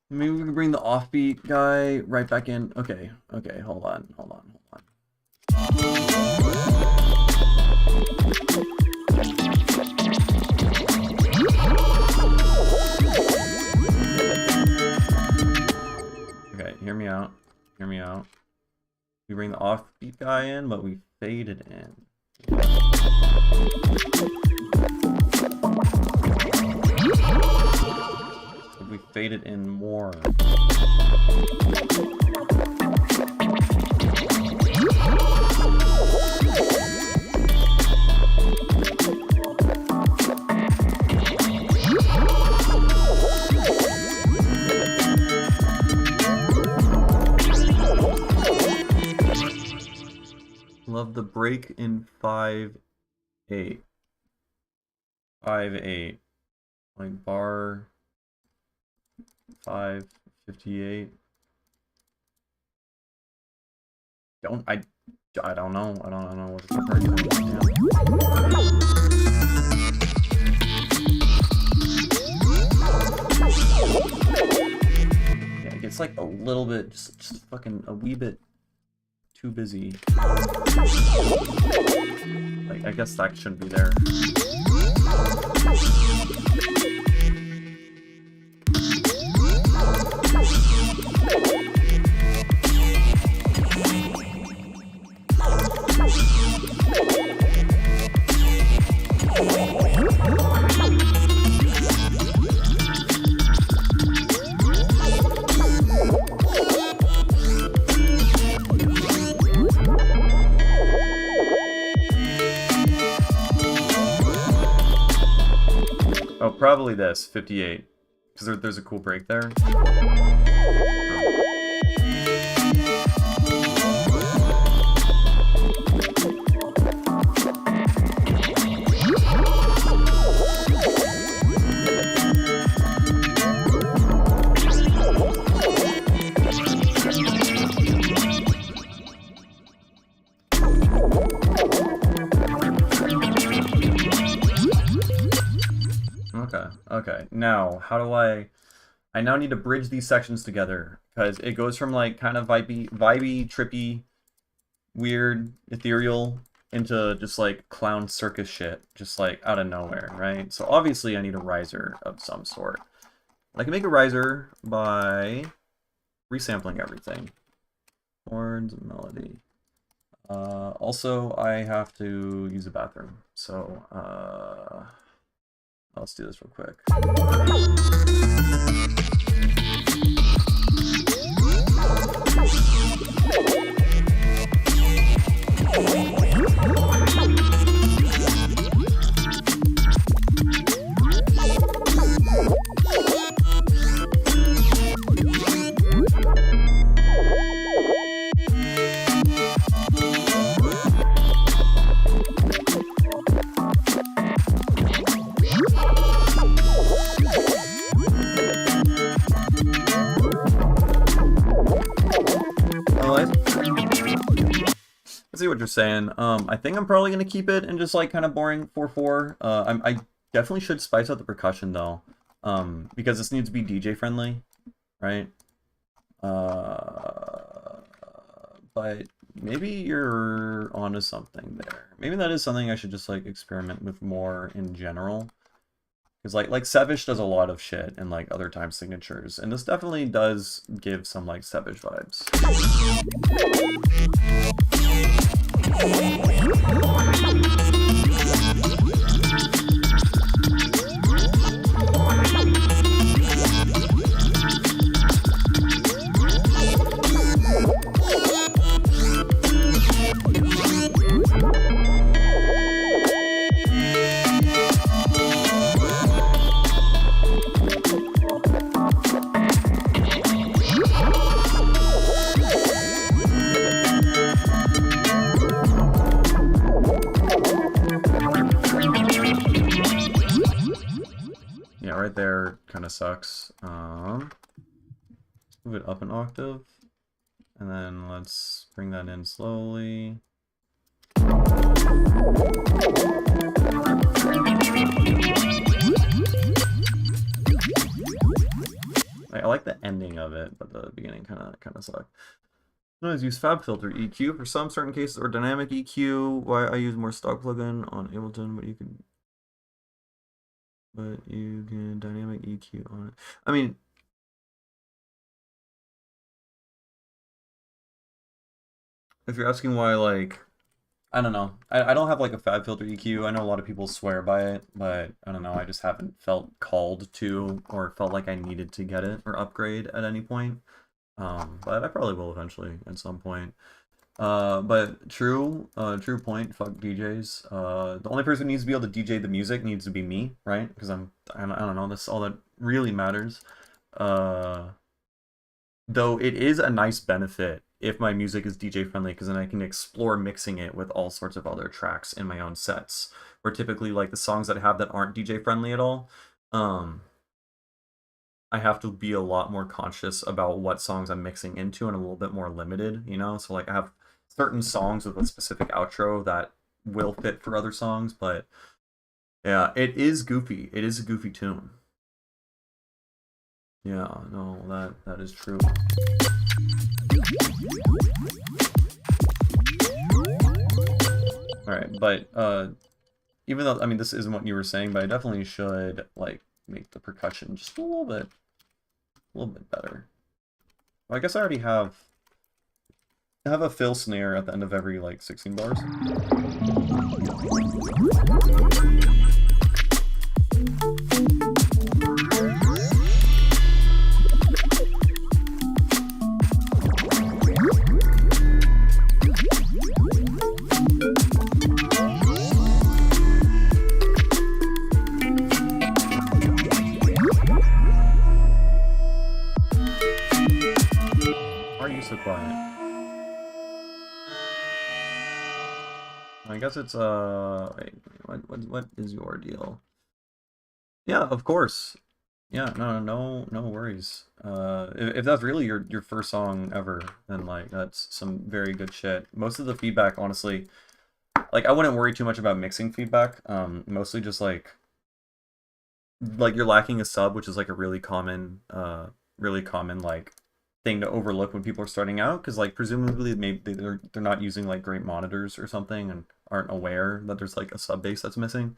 Maybe we can bring the offbeat guy right back in. Okay, okay, hold on. Okay, hear me out. We bring the offbeat guy in, but we fade it in. We fade it in more. Love the break in 5/8. 5/8. Like bar 558. I don't know. I don't know what it's referring to. Yeah, it gets like a little bit, just fucking a wee bit too busy. Like, I guess that shouldn't be there. Oh, probably this, 58. Because there's a cool break there. Okay, now, how do I now need to bridge these sections together, because it goes from, like, kind of vibey, trippy, weird, ethereal, into just, like, clown circus shit, just, like, out of nowhere, right? So, obviously, I need a riser of some sort. I can make a riser by resampling everything. Chords, melody. Also, I have to use a bathroom, so, let's do this real quick. See what you're saying. I think I'm probably gonna keep it in just like kind of boring 4/4. I definitely should spice up the percussion though, because this needs to be DJ friendly, right? But maybe you're onto something there. Maybe that is something I should just like experiment with more in general. Because like Sevish does a lot of shit in like other time signatures, and this definitely does give some like Sevish vibes. Right there kind of sucks. Move it up an octave, and then let's bring that in slowly. I like the ending of it, but the beginning kind of sucked. Sometimes use FabFilter EQ for some certain cases or dynamic EQ. Why I use more stock plugin on Ableton, but you can dynamic EQ on it. I mean, if you're asking why, like, I don't know. I don't have like a FabFilter EQ. I know a lot of people swear by it, but I don't know. I just haven't felt called to or felt like I needed to get it or upgrade at any point. But I probably will eventually at some point. But true point. Fuck DJs. The only person who needs to be able to DJ the music needs to be me, right? Because I don't know. That's all that really matters. Uh, though it is a nice benefit if my music is DJ friendly, because then I can explore mixing it with all sorts of other tracks in my own sets. Where typically like the songs that I have that aren't DJ friendly at all, um, I have to be a lot more conscious about what songs I'm mixing into and a little bit more limited, you know? So like I have certain songs with a specific outro that will fit for other songs, but yeah, it is goofy. It is a goofy tune. Yeah, no, that is true. All right, but even though I mean this isn't what you were saying, but I definitely should like make the percussion just a little bit better. Well, I guess I already have a fill snare at the end of every like 16 bars. Why are you so quiet? I guess it's wait, what is your deal? Yeah, of course. Yeah, no worries. If that's really your first song ever, then like that's some very good shit. Most of the feedback, honestly, like I wouldn't worry too much about mixing feedback. Mostly just like you're lacking a sub, which is like a really common like thing to overlook when people are starting out, because like presumably maybe they're not using like great monitors or something and aren't aware that there's like a sub bass that's missing.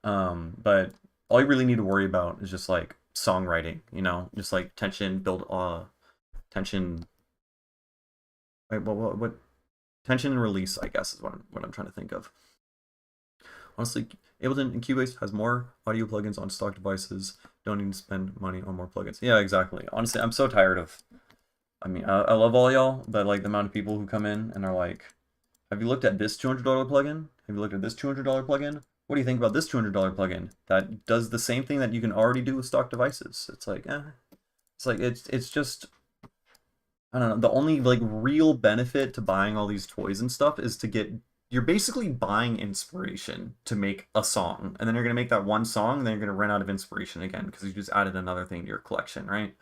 But all you really need to worry about is just like songwriting, you know, just like tension, build tension. Wait, what tension and release, I guess, is what I'm trying to think of. Honestly, Ableton and Cubase has more audio plugins on stock devices. Don't need to spend money on more plugins. Yeah, exactly. Honestly, I'm so tired of. I mean, I love all y'all, but like the amount of people who come in and are like, "Have you looked at this $200 plugin? Have you looked at this $200 plugin? What do you think about this $200 plugin that does the same thing that you can already do with stock devices?" It's like, it's like it's just I don't know. The only like real benefit to buying all these toys and stuff is to get you're basically buying inspiration to make a song, and then you're gonna make that one song, and then you're gonna run out of inspiration again because you just added another thing to your collection, right?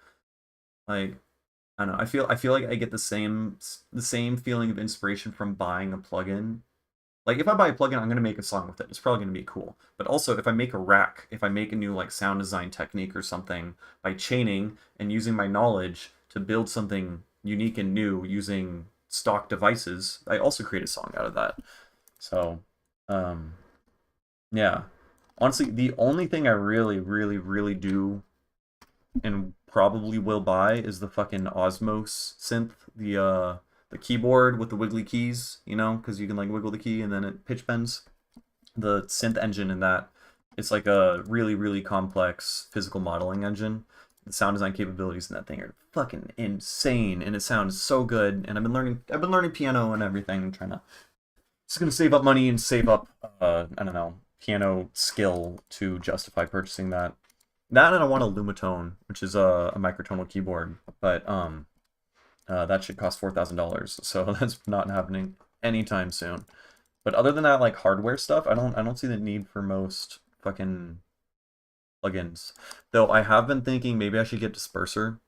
Like I don't know. I feel like I get the same feeling of inspiration from buying a plugin. Like if I buy a plugin, I'm gonna make a song with it. It's probably gonna be cool. But also if I make a rack, if I make a new like sound design technique or something by chaining and using my knowledge to build something unique and new using stock devices, I also create a song out of that. So, um, yeah. Honestly, the only thing I really do and probably will buy is the fucking Osmos synth, the keyboard with the wiggly keys, you know, because you can like wiggle the key and then it pitch bends. The synth engine in that, it's like a really complex physical modeling engine. The sound design capabilities in that thing are fucking insane, and it sounds so good. And I've been learning piano and everything, and trying to just gonna save up money and save up I don't know, piano skill to justify purchasing that. That and I want a Lumitone, which is a microtonal keyboard, but that should cost $4,000, so that's not happening anytime soon. But other than that, like hardware stuff, I don't see the need for most fucking plugins. Though I have been thinking maybe I should get Disperser,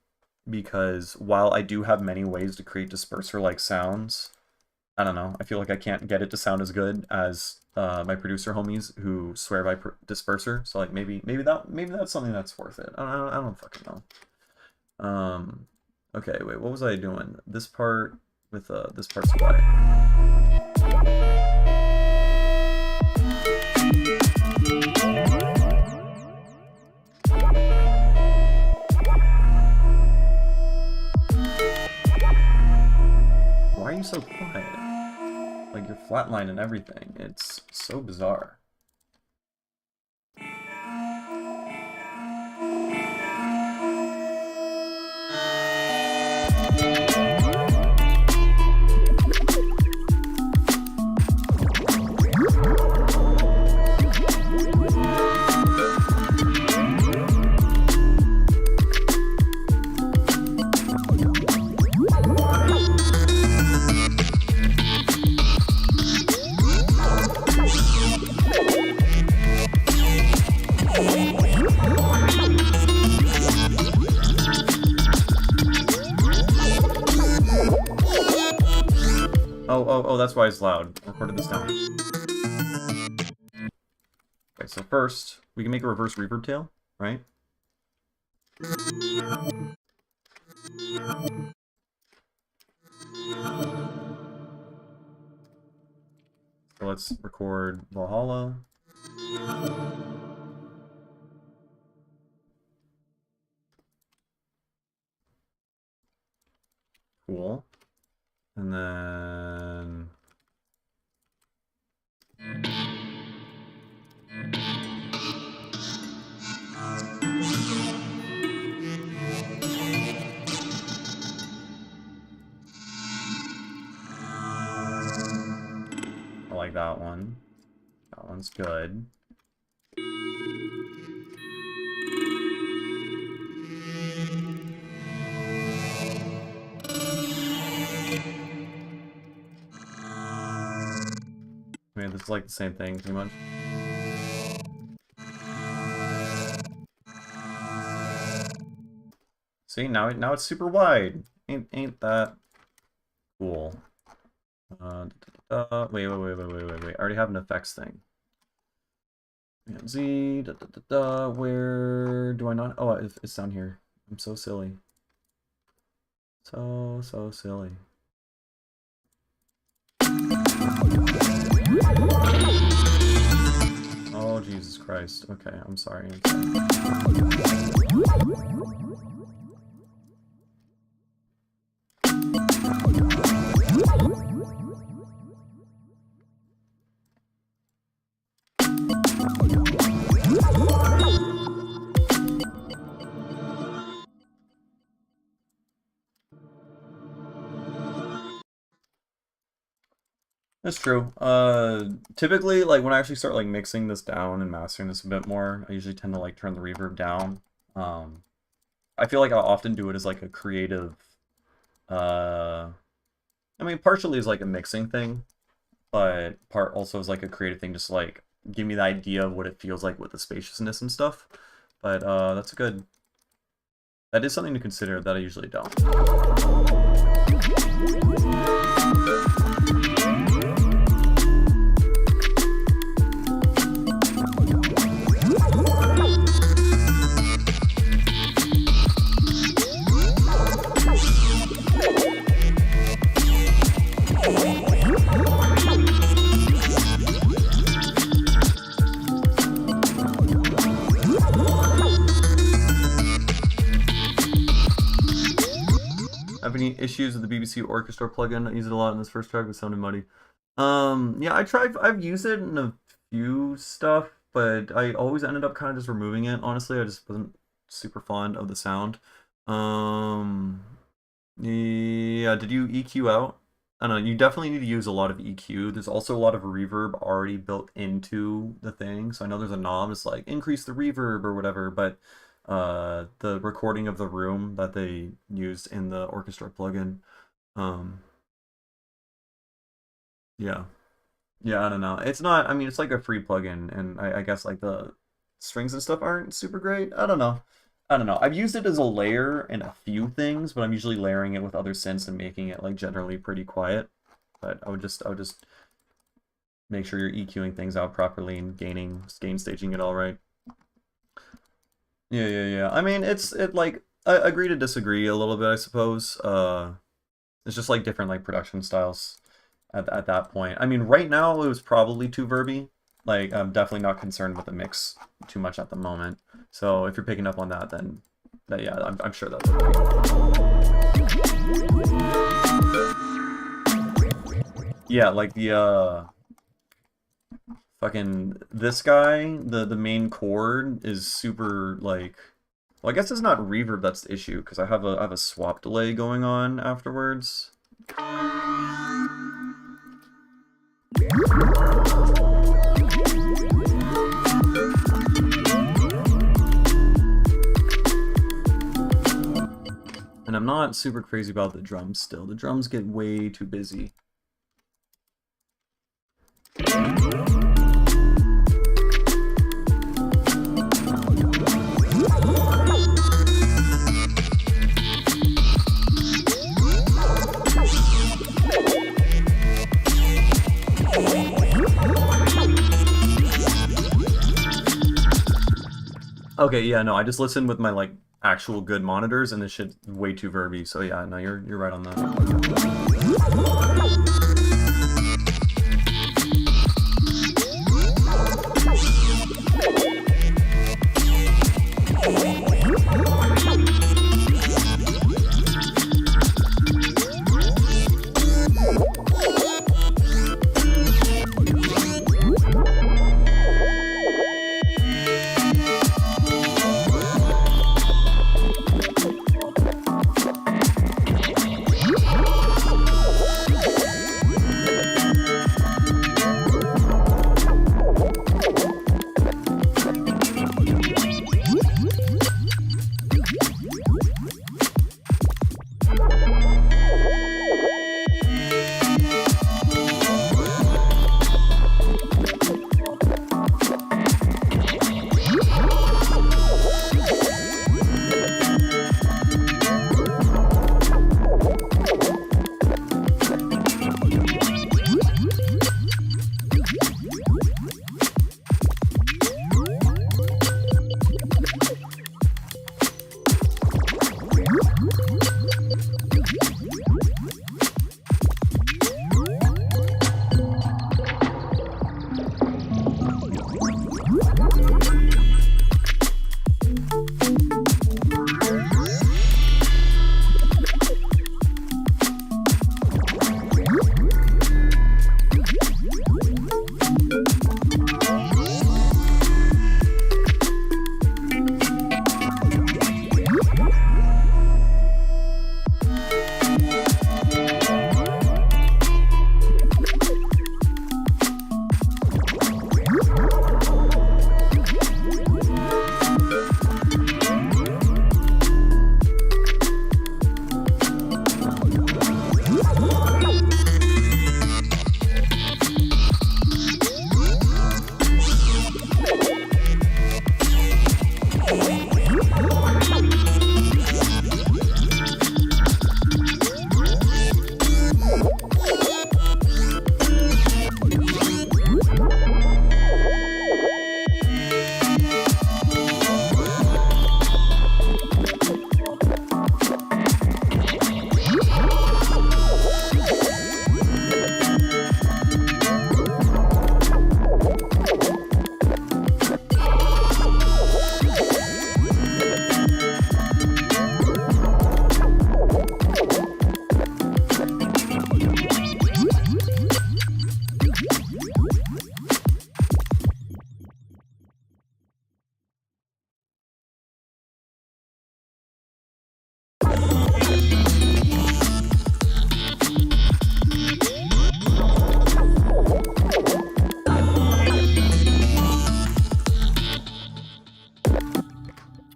because while I do have many ways to create Disperser-like sounds, I don't know. I feel like I can't get it to sound as good as my producer homies who swear by Disperser. So like maybe that's something that's worth it. I don't fucking know. Okay, wait, what was I doing? This part with this part's quiet. Why are you so quiet? Like, you're flatline and everything. It's so bizarre. Oh, that's why it's loud. I recorded this down. Okay, so first, we can make a reverse reverb tail, right? So let's record Valhalla. Cool. And then... I like that one. That one's good. I mean, this is like the same thing, pretty much. See, now it's super wide. Ain't that cool? Wait. I already have an effects thing. Z, where do I not? Oh, it's down here. I'm so silly. So silly. Oh, Jesus Christ. Okay, I'm sorry. That's true. Typically, like, when I actually start, like, mixing this down and mastering this a bit more, I usually tend to, like, turn the reverb down. I feel like I'll often do it as, like, a creative, I mean, partially as, like, a mixing thing, but part also as, like, a creative thing, just, like, give me the idea of what it feels like with the spaciousness and stuff. But, that's good. That is something to consider that I usually don't. Have any issues with the BBC Orchestra plugin? I use it a lot in this first track with sounding muddy. Yeah, I've used it in a few stuff, but I always ended up kind of just removing it. Honestly, I just wasn't super fond of the sound. Yeah, did you EQ out? I don't know, you definitely need to use a lot of EQ. There's also a lot of reverb already built into the thing. So I know there's a knob that's like increase the reverb or whatever, but the recording of the room that they used in the orchestra plugin, yeah. Yeah, I don't know. It's not, I mean, it's like a free plugin, and I guess like the strings and stuff aren't super great. I don't know. I don't know. I've used it as a layer in a few things, but I'm usually layering it with other synths and making it like generally pretty quiet. But I would just make sure you're EQing things out properly and gain staging it all right. Yeah. I mean, it like I agree to disagree a little bit, I suppose. It's just like different like production styles at that point. I mean, right now it was probably too verby. Like, I'm definitely not concerned with the mix too much at the moment. So if you're picking up on that, then yeah, I'm sure that's okay. Yeah, like the fucking this guy, the main chord is super like, well, I guess it's not reverb that's the issue because I have a swap delay going on afterwards. And I'm not super crazy about the drums still. The drums get way too busy. Okay, yeah, no, I just listened with my like actual good monitors, and this shit's way too verby. So yeah, no, you're right on that.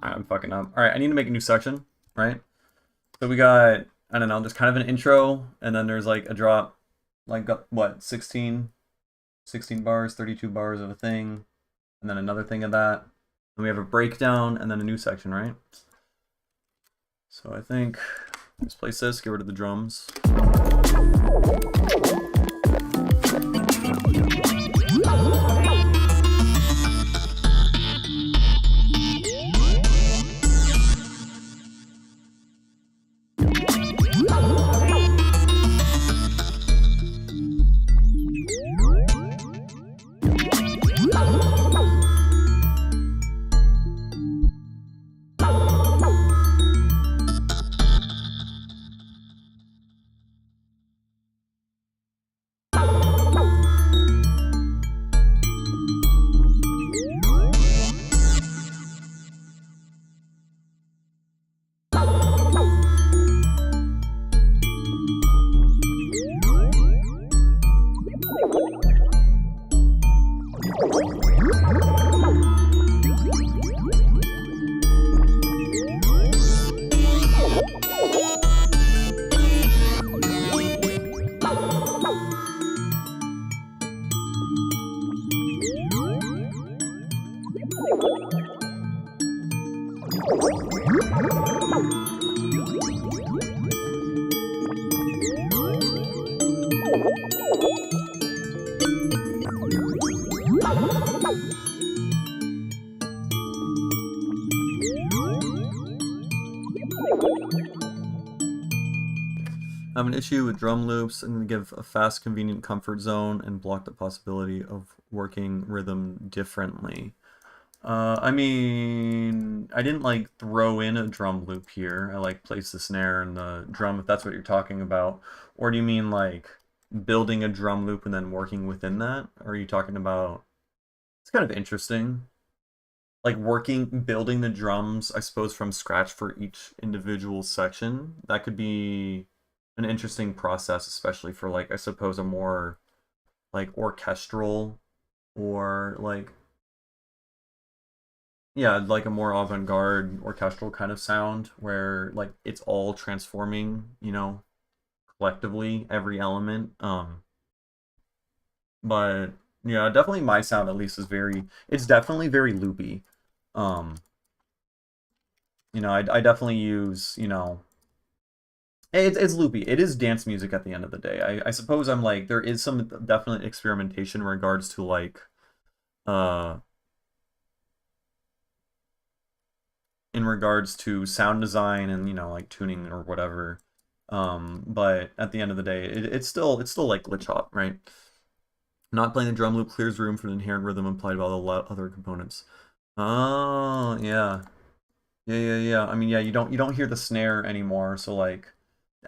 I'm fucking up. All right, I need to make a new section, right? So we got, I don't know, just kind of an intro, and then there's like a drop, like what, 16 bars, 32 bars of a thing, and then another thing of that. And we have a breakdown, and then a new section, right? So I think, let's place this, get rid of the drums. I have an issue with drum loops and give a fast, convenient comfort zone and block the possibility of working rhythm differently. I mean, I didn't like throw in a drum loop here. I like place the snare and the drum, if that's what you're talking about. Or do you mean like building a drum loop and then working within that? Or are you talking about... It's kind of interesting. Like building the drums, I suppose, from scratch for each individual section. That could be an interesting process, especially for like, I suppose, a more like orchestral or like, yeah, like a more avant-garde orchestral kind of sound where like it's all transforming, you know, collectively, every element. But yeah, definitely my sound at least is it's definitely very loopy. You know, I definitely use, you know, it's loopy. It is dance music at the end of the day. I suppose I'm like, there is some definite experimentation in regards to like, uh, in regards to sound design and, you know, like tuning or whatever. But at the end of the day, it's still like glitch hop, right? Not playing the drum loop clears room for the inherent rhythm implied by all the other components. Oh, yeah. Yeah. I mean, yeah, you don't hear the snare anymore, so like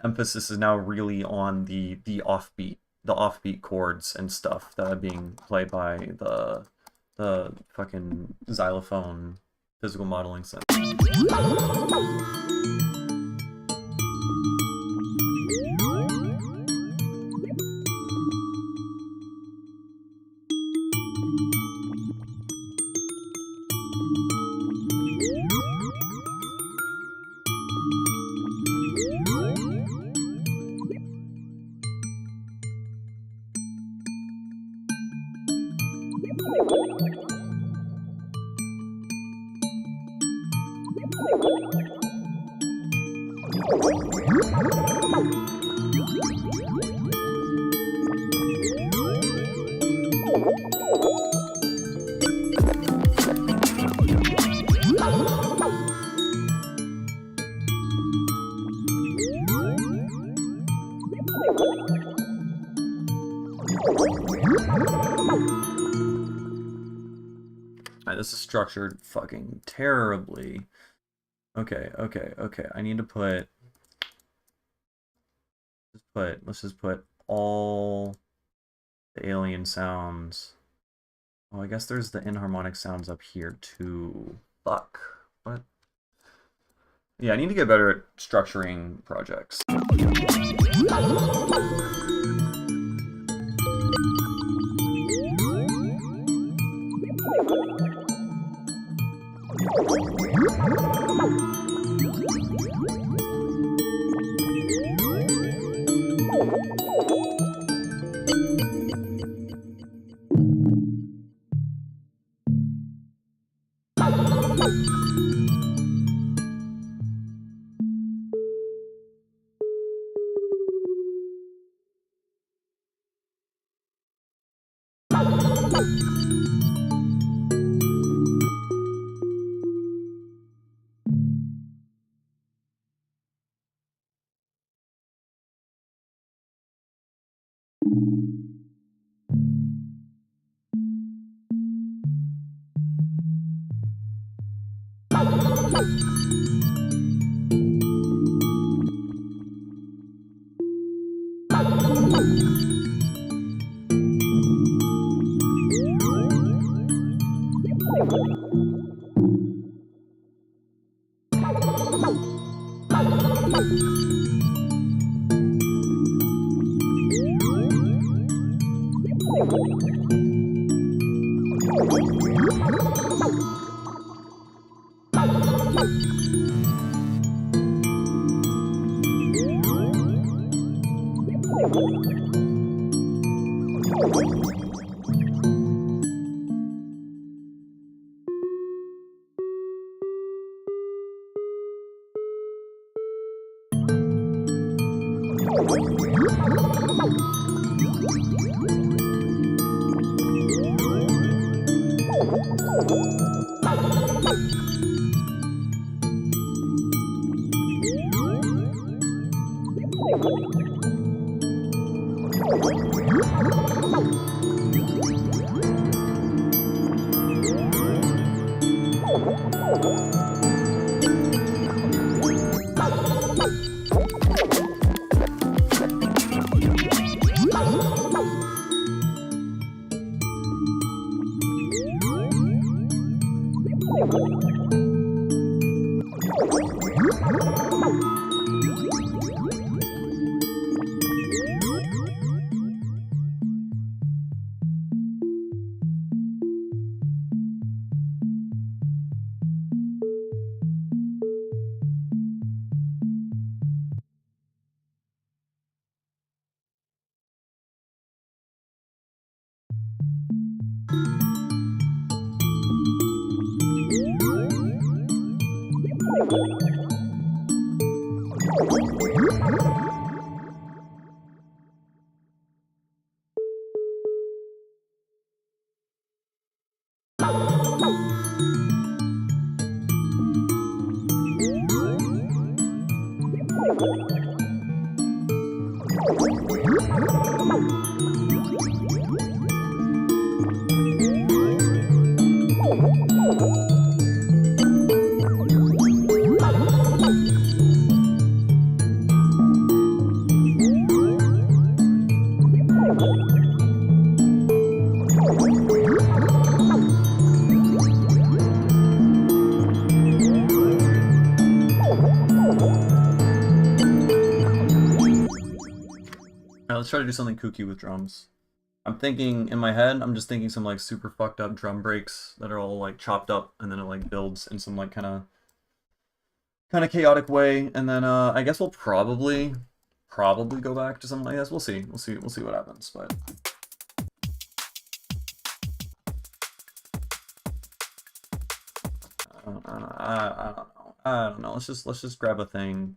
emphasis is now really on the offbeat chords and stuff that are being played by the fucking xylophone physical modeling sense. This is structured fucking terribly. Okay. I need to let's just put all the alien sounds. Oh, I guess there's the inharmonic sounds up here too. Fuck. What? Yeah, I need to get better at structuring projects. Let's try to do something kooky with drums. I'm thinking, in my head, I'm just thinking some like super fucked up drum breaks that are all like chopped up and then it like builds in some like kind of chaotic way, and then I guess we'll probably go back to something like this. We'll see what happens, but I don't know. Let's just grab a thing.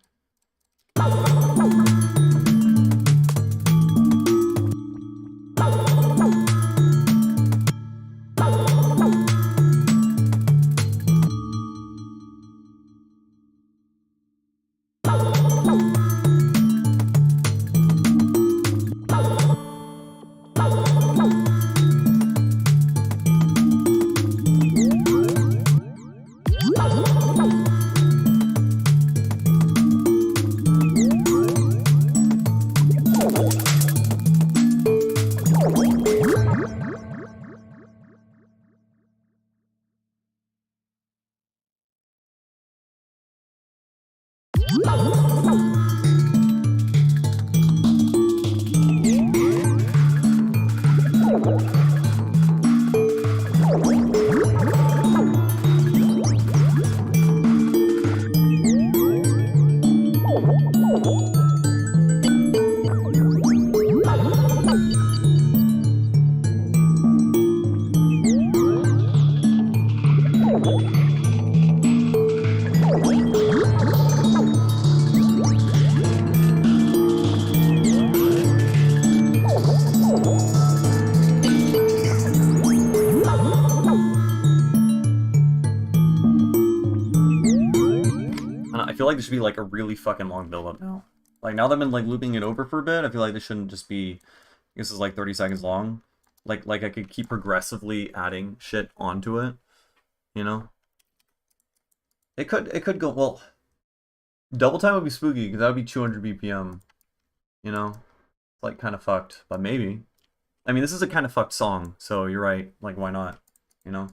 I feel like there should be like a really fucking long build-up now. Like now that I've been like looping it over for a bit, I feel like this shouldn't just be, I guess it's like 30 seconds long. Like I could keep progressively adding shit onto it, you know? It could go, well, double time would be spooky because that would be 200 BPM, you know? It's like kind of fucked, but maybe. I mean, this is a kind of fucked song, so you're right. Like, why not? You know?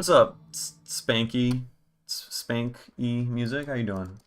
What's up, Spanky? Spank-y music? How you doing?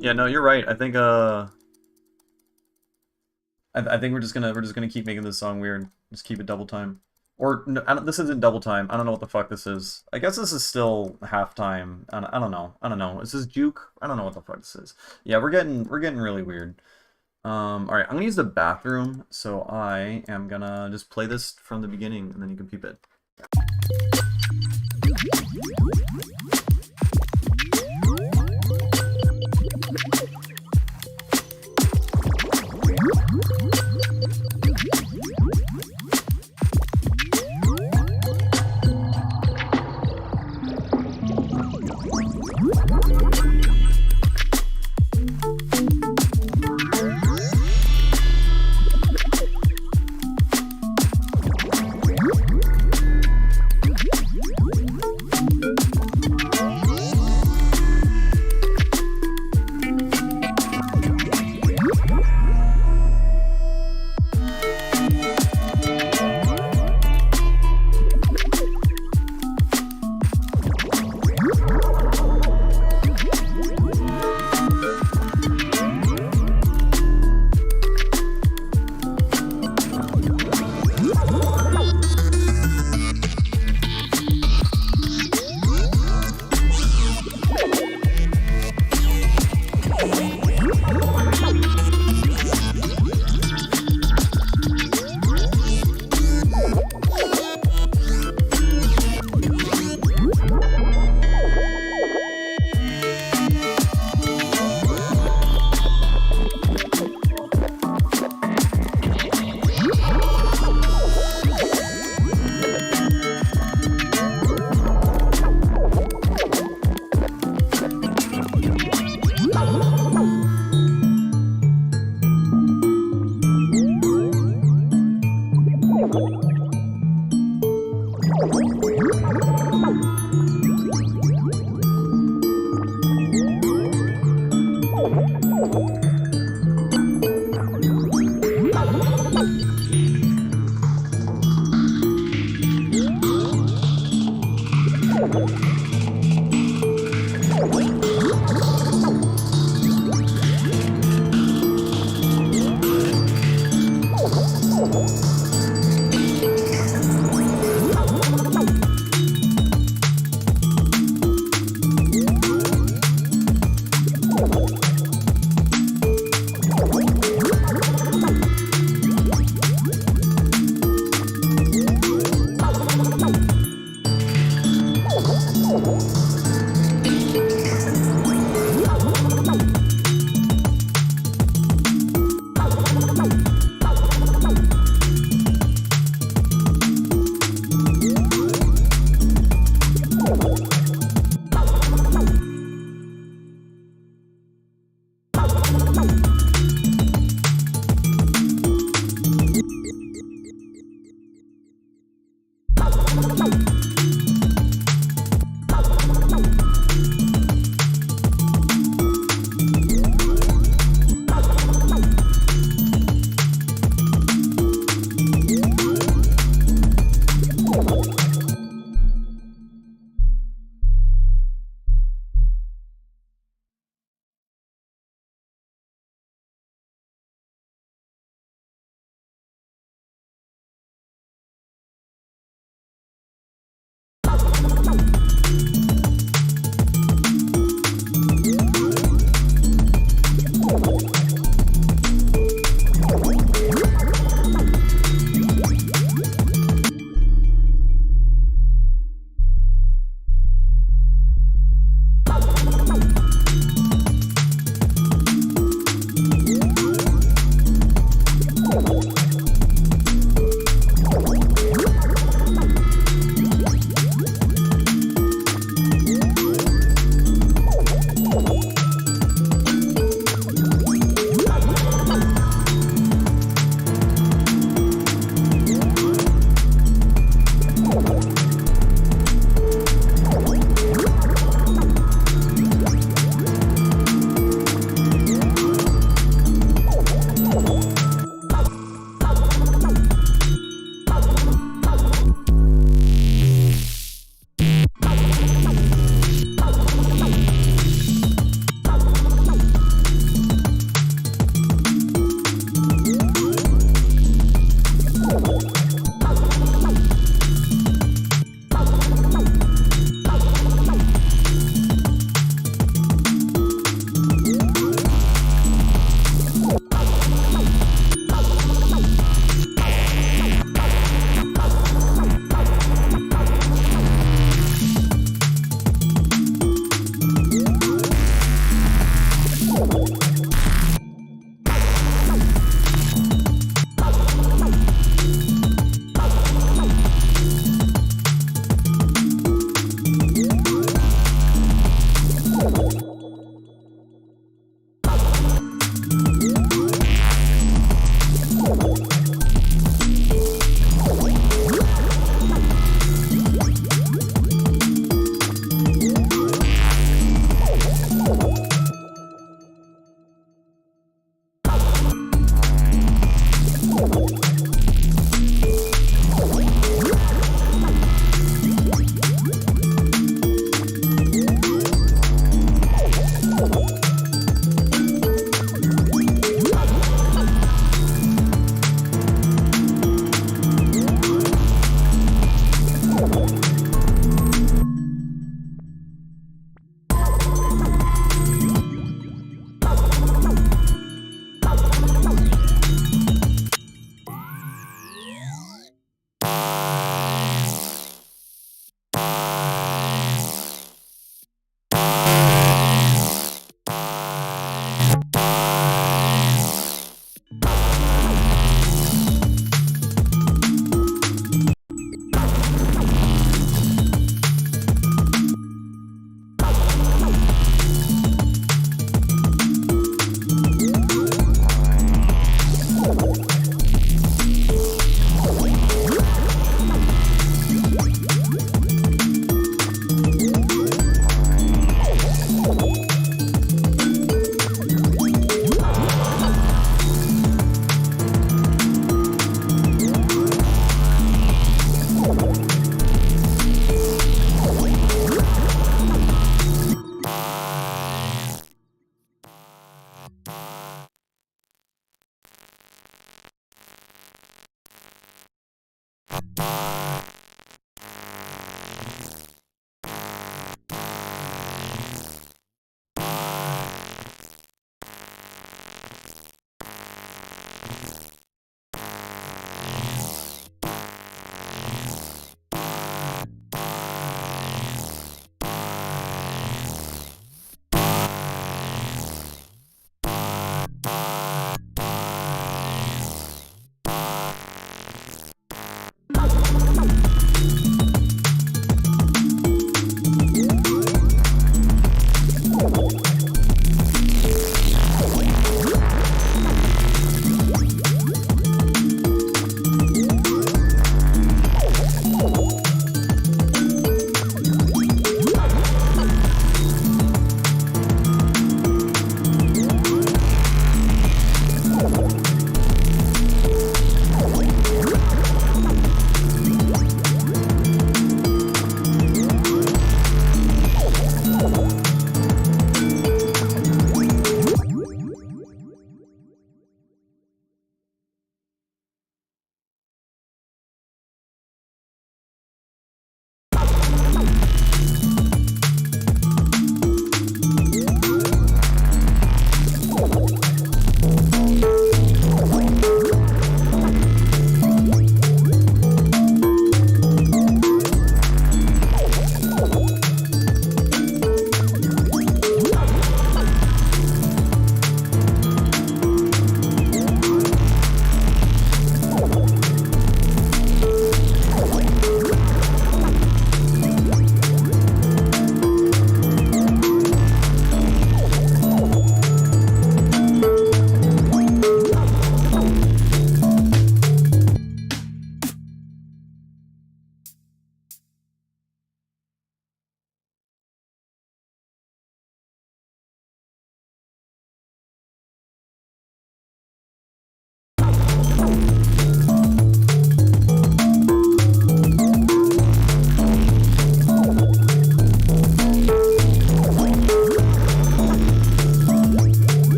Yeah, no, you're right. I think I think we're just gonna keep making this song weird. Just keep it double time. Or no, this isn't double time. I don't know what the fuck this is. I guess this is still halftime. I don't know. I don't know. Is this juke? I don't know what the fuck this is. Yeah, we're getting really weird. All right, I'm gonna use the bathroom, so I am gonna just play this from the beginning, and then you can peep it.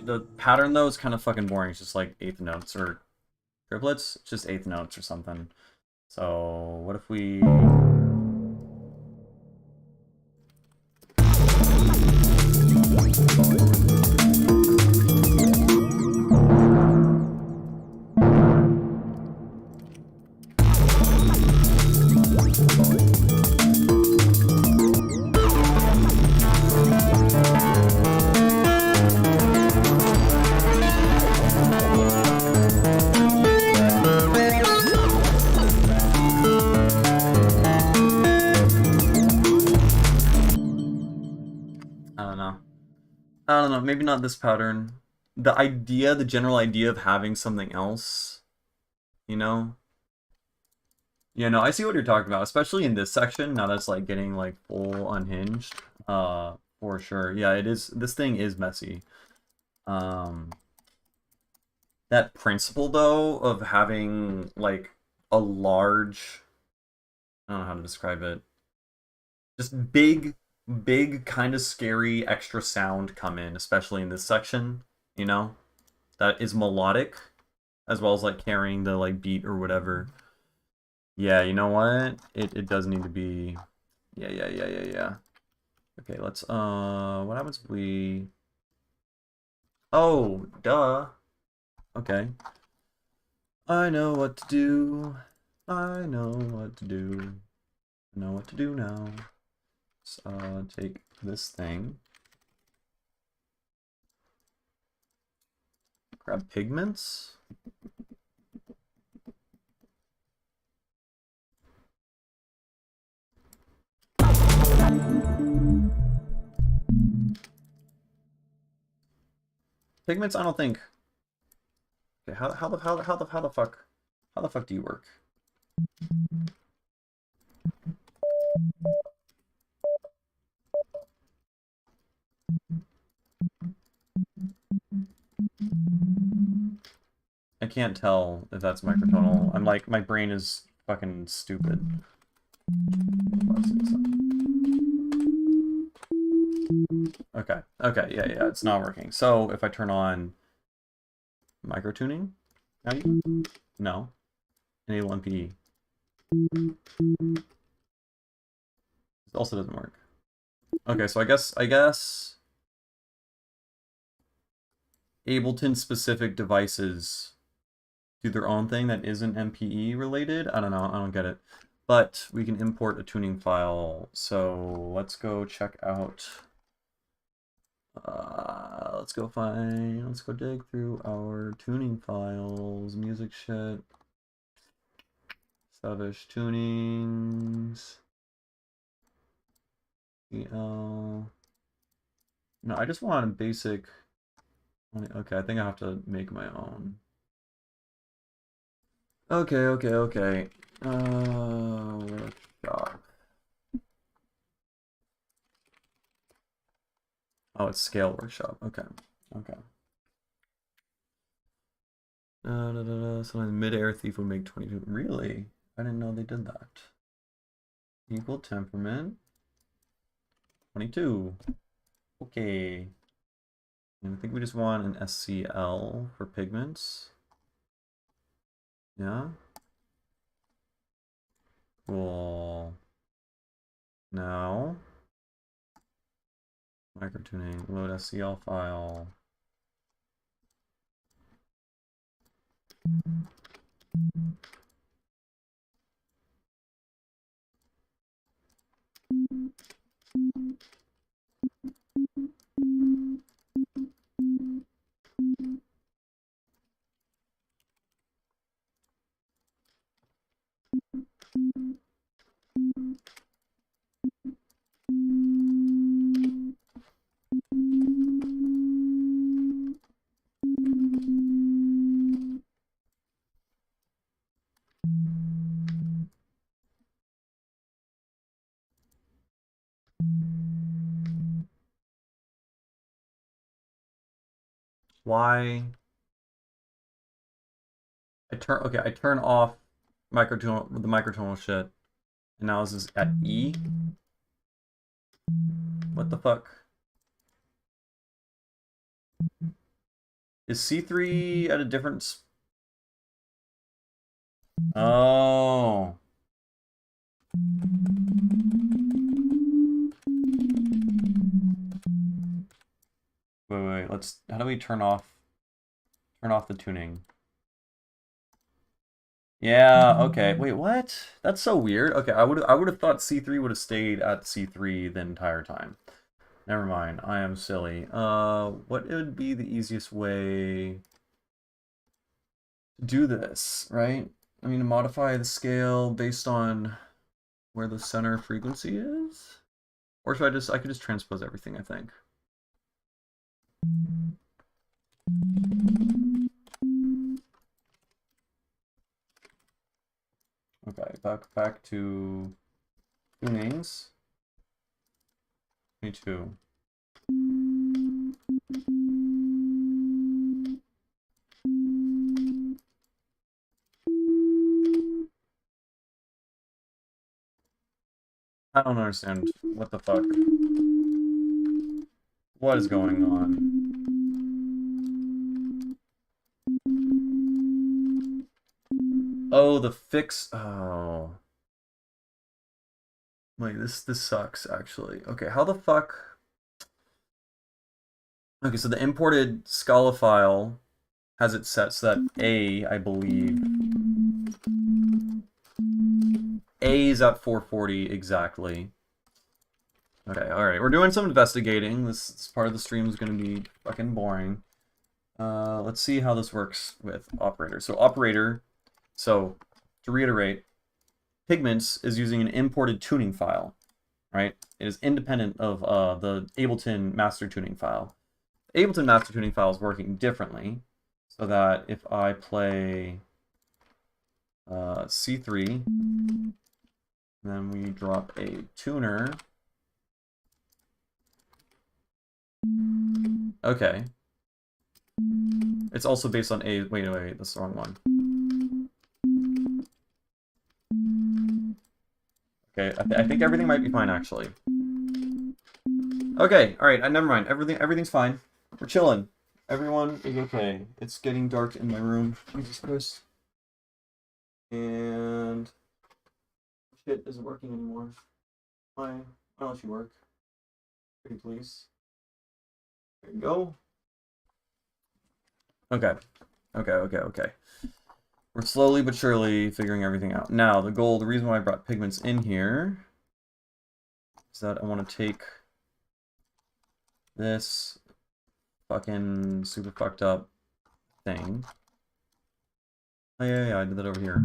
The pattern, though, is kind of fucking boring. It's just like eighth notes or triplets. It's just eighth notes or something. So, what if we... I don't know, maybe not this pattern. The general idea of having something else, you know? Yeah, no, I see what you're talking about, especially in this section, now that's like getting like full unhinged. For sure. Yeah, it is, this thing is messy. That principle though of having like a large, I don't know how to describe it. Just big, kind of scary extra sound come in, especially in this section, you know? That is melodic, as well as like carrying the like beat or whatever. Yeah, you know what? It does need to be... Yeah. Okay, let's, what happens if we... Oh, duh. Okay. I know what to do. I know what to do. I know what to do now. Let's, take this thing. Grab pigments. Pigments, I don't think. Okay, how the fuck do you work? I can't tell if that's microtonal. I'm like, my brain is fucking stupid. Okay, yeah, it's not working. So if I turn on microtuning, no, enable MPE. It also doesn't work. Okay, so I guess Ableton specific devices do their own thing that isn't MPE related. I don't know, I don't get it. But we can import a tuning file. So let's go check out. Let's go dig through our tuning files, music shit, Savage tunings, EL. No, I just want a basic. Okay, I think I have to make my own. Okay. Workshop. Oh, it's scale workshop. Okay. Sometimes mid-air thief would make 22. Really? I didn't know they did that. Equal temperament. 22. Okay. And I think we just want an SCL for pigments. Yeah. Cool. Now, microtuning, load SCL file. Why? I turn off the microtonal shit. And now this is at E. What the fuck? Is C3 at a different Oh. Wait, let's how do we turn off the tuning? Yeah, okay. Wait, what? That's so weird. Okay, I would have thought C3 would have stayed at C3 the entire time. Never mind. I am silly. What would be the easiest way to do this, right? I mean, to modify the scale based on where the center frequency is? Or should I could just transpose everything, I think. Okay, back to tunings. 22. I don't understand. What the fuck? What is going on? Oh, the fix. Oh. Like, this sucks, actually. Okay, how the fuck? Okay, so the imported Scala file has it set so that A, I believe. A is at 440 exactly. Okay, alright. We're doing some investigating. This part of the stream is going to be fucking boring. Let's see how this works with operator. So operator, to reiterate, Pigments is using an imported tuning file, right? It is independent of the Ableton master tuning file. The Ableton master tuning file is working differently, so that if I play C3, then we drop a tuner. Okay. It's also based on A. Wait, that's the wrong one. Okay, I think everything might be fine, actually. Okay, alright, never mind. Everything's fine. We're chilling. Everyone is okay. It's getting dark in my room. Jesus Christ. And shit isn't working anymore. Why don't let you work? Pretty please. There you go. Okay. Okay. We're slowly but surely figuring everything out. Now, the reason why I brought pigments in here is that I want to take this fucking super fucked up thing. Oh, yeah, I did that over here.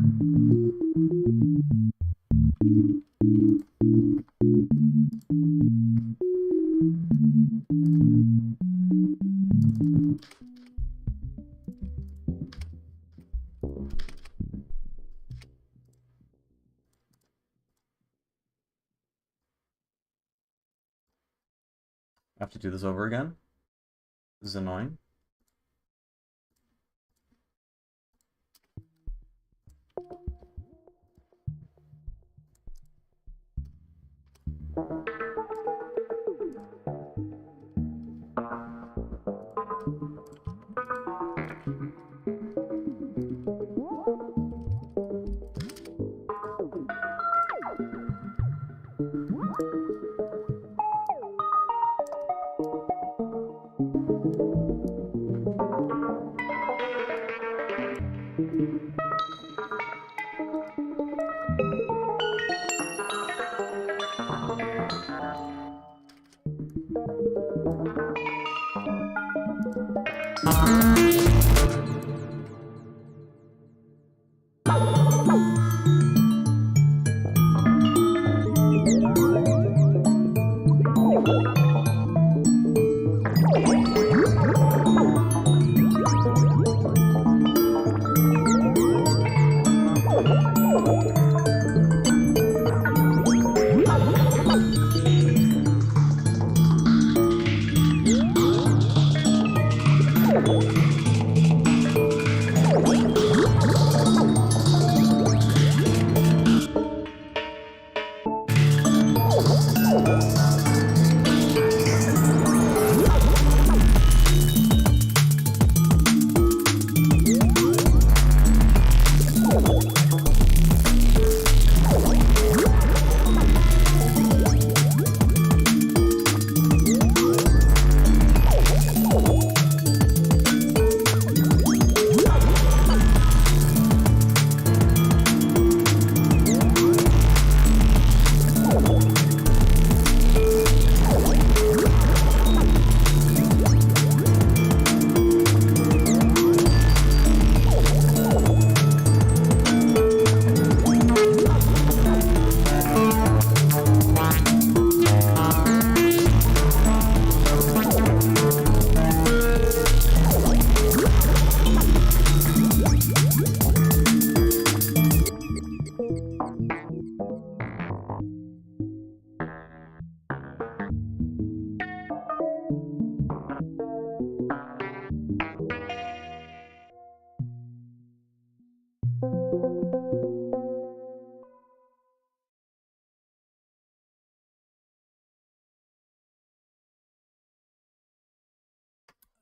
I have to do this over again. This is annoying.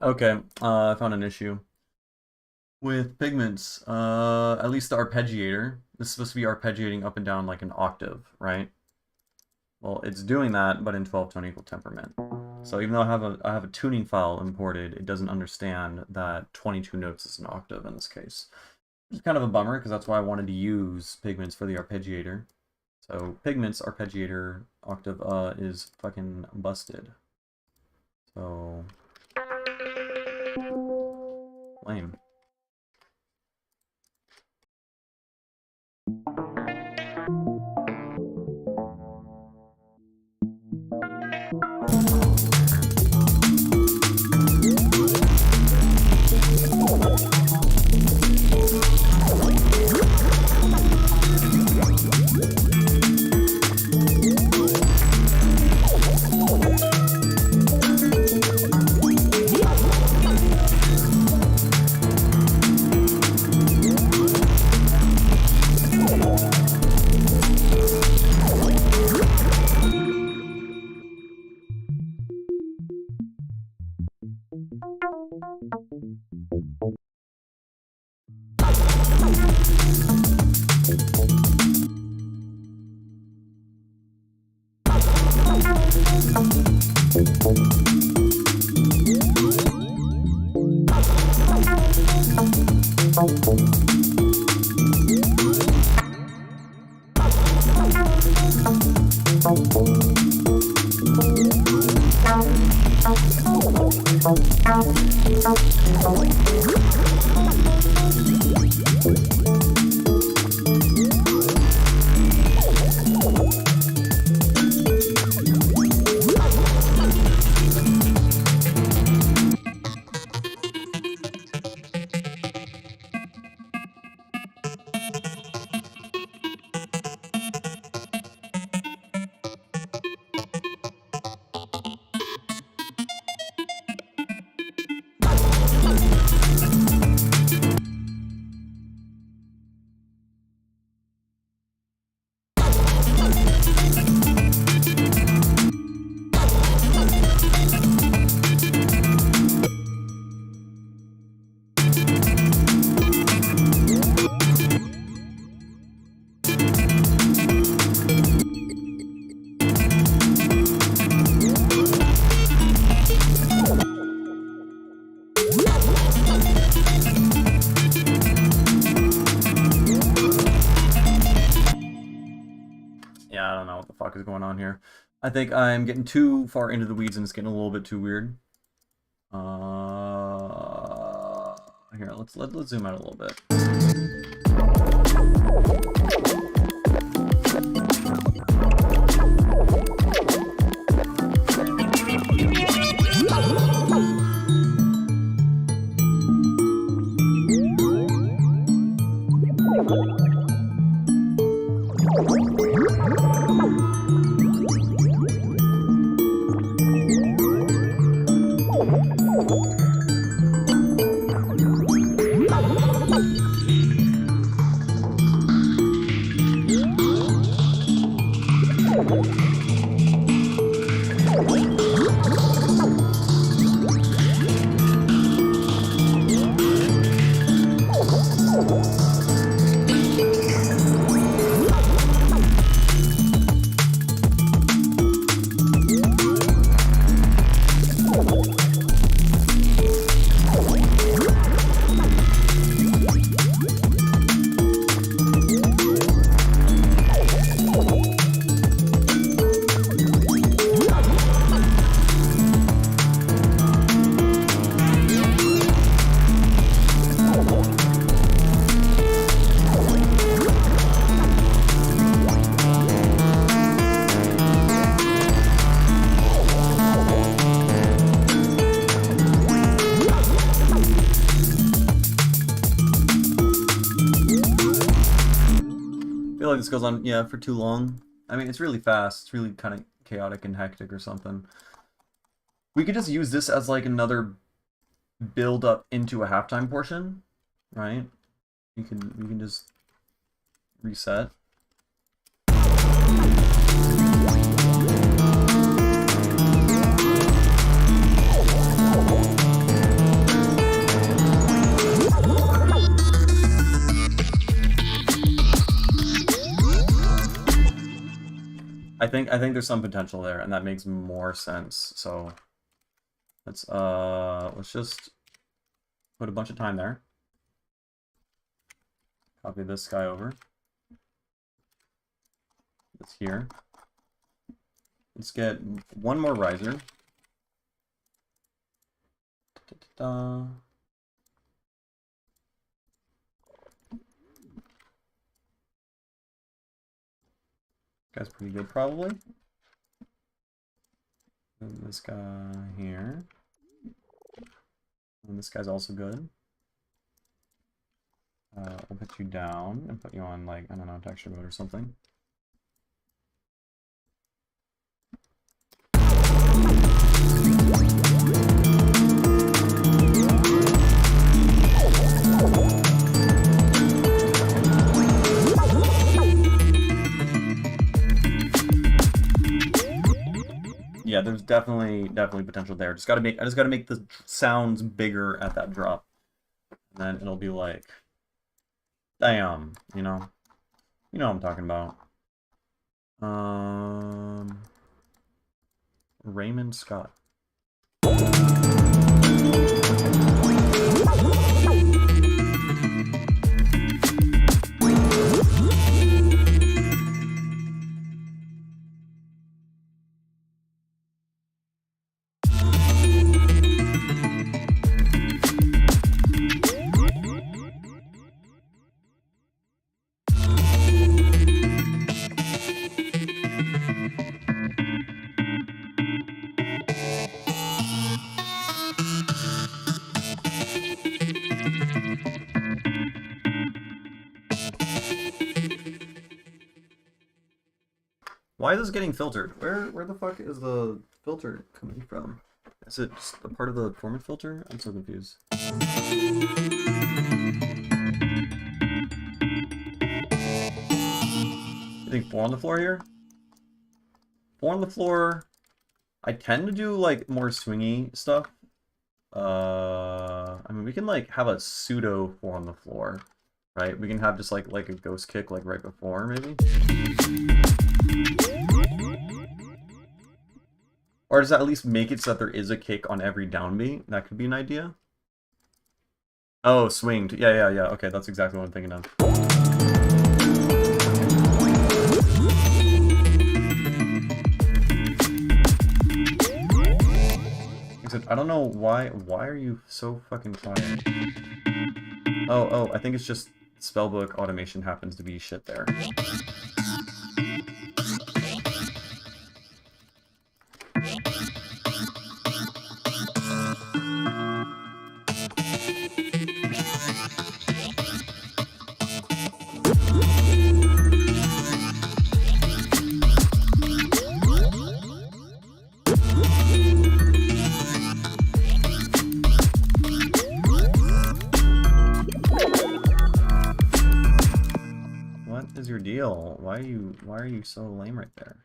Okay, I found an issue with pigments. At least the arpeggiator. This is supposed to be arpeggiating up and down like an octave, right? Well, it's doing that, but in 12-tone equal temperament. So even though I have a tuning file imported, it doesn't understand that 22 notes is an octave in this case. It's kind of a bummer because that's why I wanted to use pigments for the arpeggiator. So pigments arpeggiator octave is fucking busted. So lame. is going on here? I think I'm getting too far into the weeds and it's getting a little bit too weird. Here, let's zoom out a little bit. This goes on, yeah, for too long. I mean, it's really fast. It's really kind of chaotic and hectic or something. We could just use this as like another build up into a halftime portion, right? We can just reset. I think there's some potential there, and that makes more sense. So let's just put a bunch of time there. Copy this guy over. It's here. Let's get one more riser. Da-da-da. Guy's pretty good, probably. And this guy here. And this guy's also good. We'll put you down and put you on, like, I don't know, texture mode or something. Yeah, there's definitely potential there. I just gotta make the sounds bigger at that drop. And then it'll be like, damn, you know what I'm talking about. Raymond Scott. Why is this getting filtered? Where the fuck is the filter coming from? Is it just a part of the format filter? I'm so confused. You think 4 on the floor here? 4 on the floor. I tend to do like more swingy stuff. I mean, we can like have a pseudo 4 on the floor, right? We can have just like a ghost kick like right before maybe. Or does that at least make it so that there is a kick on every downbeat? That could be an idea. Oh, swinged. Yeah. Okay, that's exactly what I'm thinking of. Except I don't know why are you so fucking quiet? Oh, I think it's just spellbook automation happens to be shit there. What is your deal? Why are you so lame right there?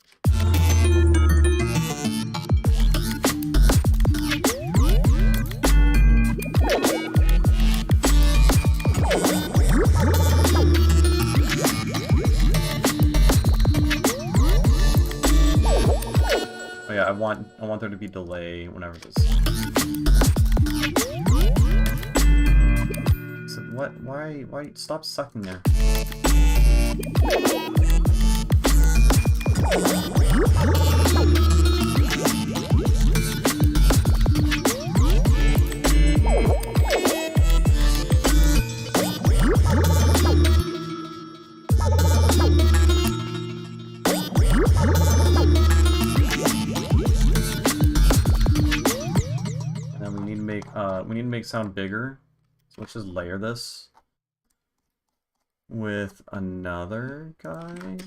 Oh yeah, I want there to be delay whenever this. So what? Why stop sucking there? We need to make sound bigger. So let's just layer this with another guy.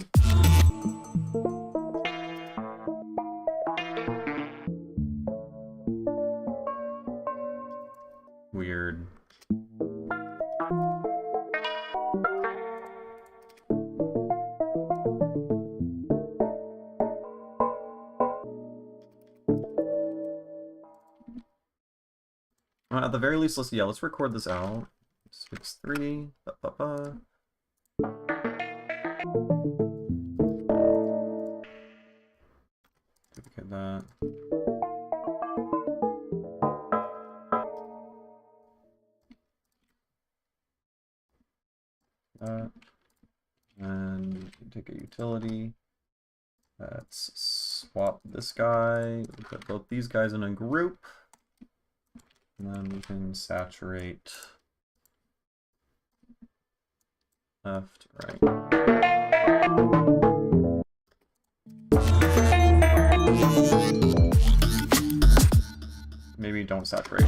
Weird. At the very least, let's record this out. 6-3. Duplicate that. And take a utility. Let's swap this guy. We put both these guys in a group. And then we can saturate left, right. Maybe don't saturate.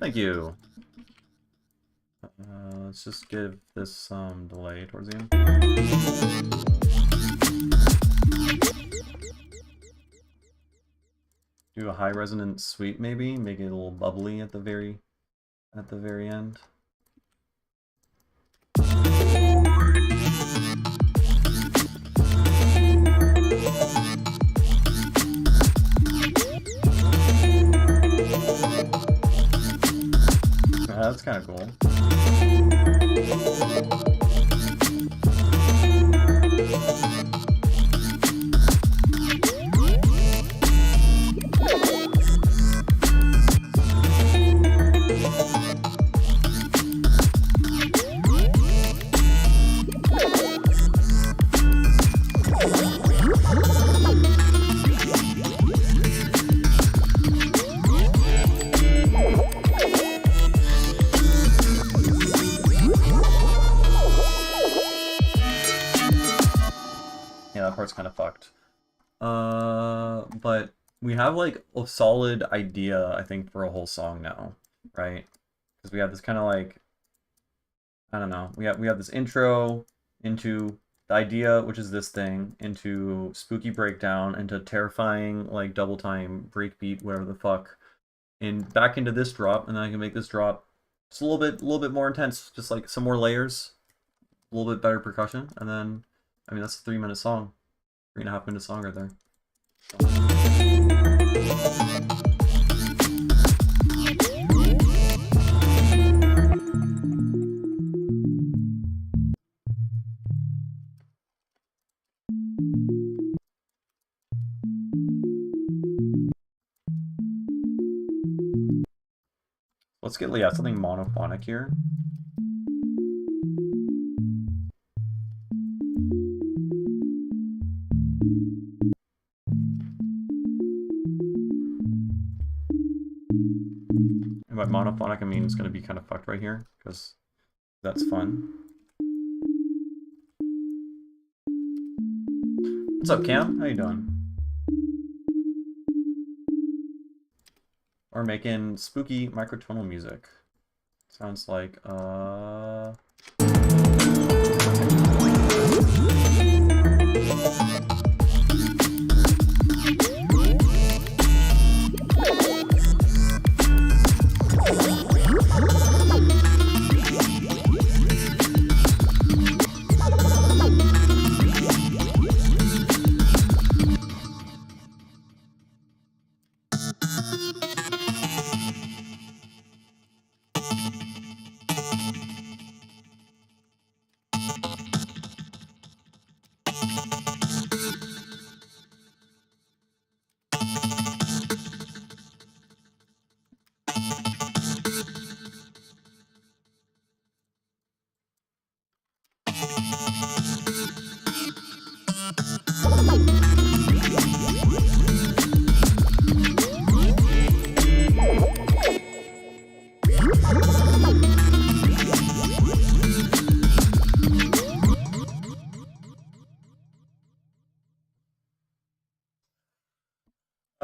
Thank you. Let's just give this some delay towards the end. Do a high resonance sweep maybe, make it a little bubbly at the very end. That's kind of cool. Part's kind of fucked. But we have like a solid idea, I think, for a whole song now, right? Because we have this kind of like, I don't know, we have this intro into the idea, which is this thing, into spooky breakdown, into terrifying like double time breakbeat, whatever the fuck, and back into this drop, and then I can make this drop just a little bit more intense, just like some more layers, a little bit better percussion, and then, I mean, that's a 3-minute song. 3.5-minute song right there. Let's get something monophonic here. And by monophonic, I mean it's going to be kind of fucked right here, because that's fun. What's up, Cam? How you doing? Or making spooky microtonal music. Sounds like, I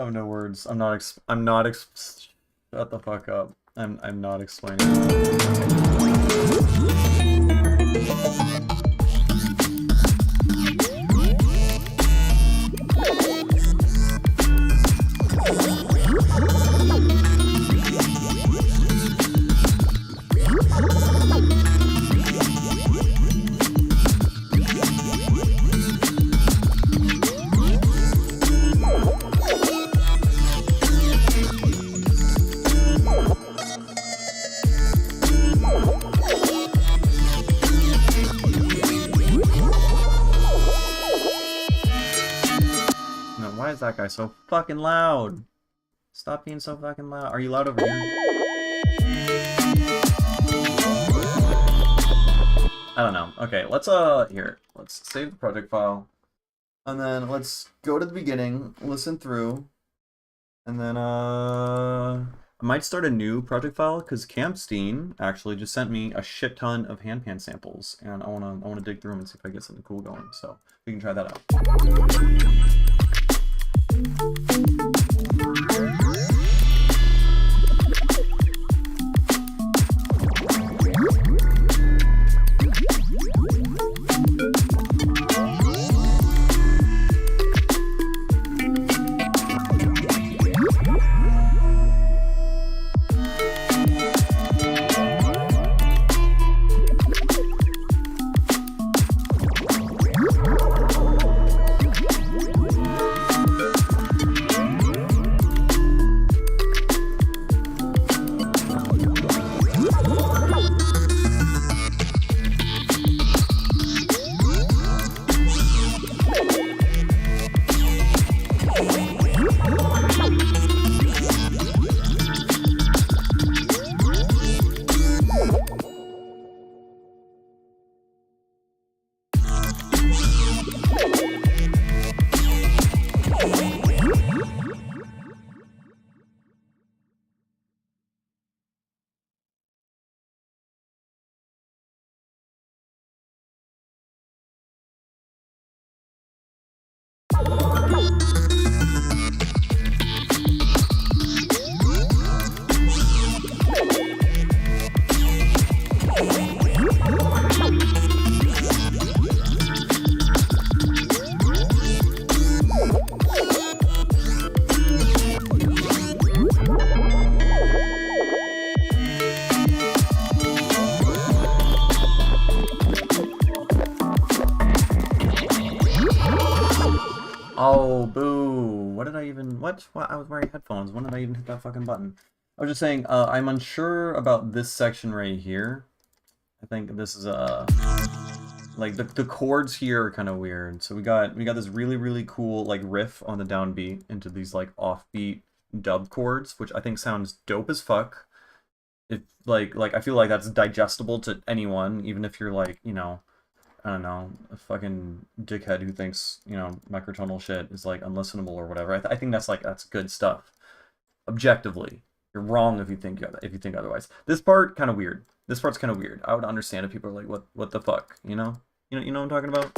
have no words. I'm not shut the fuck up. I'm not explaining. Why is that guy so fucking loud? Stop being so fucking loud. Are you loud over here? I don't know. Okay, let's let's save the project file. And then let's go to the beginning, listen through, and then I might start a new project file because Campstein actually just sent me a shit ton of handpan samples, and I wanna dig through them and see if I get something cool going. So we can try that out. Oh, boo. What did I even... What? I was wearing headphones. When did I even hit that fucking button? I was just saying, I'm unsure about this section right here. I think this is, like, the chords here are kind of weird. So we got this really cool, like, riff on the downbeat into these, like, offbeat dub chords, which I think sounds dope as fuck. If, like, I feel like that's digestible to anyone, even if you're, like, you know... I don't know, a fucking dickhead who thinks, you know, microtonal shit is, like, unlistenable or whatever. I think that's, like, that's good stuff. Objectively. You're wrong if you think otherwise. This part kind of weird. This part's kind of weird. I would understand if people are like, what the fuck, you know? You know what I'm talking about?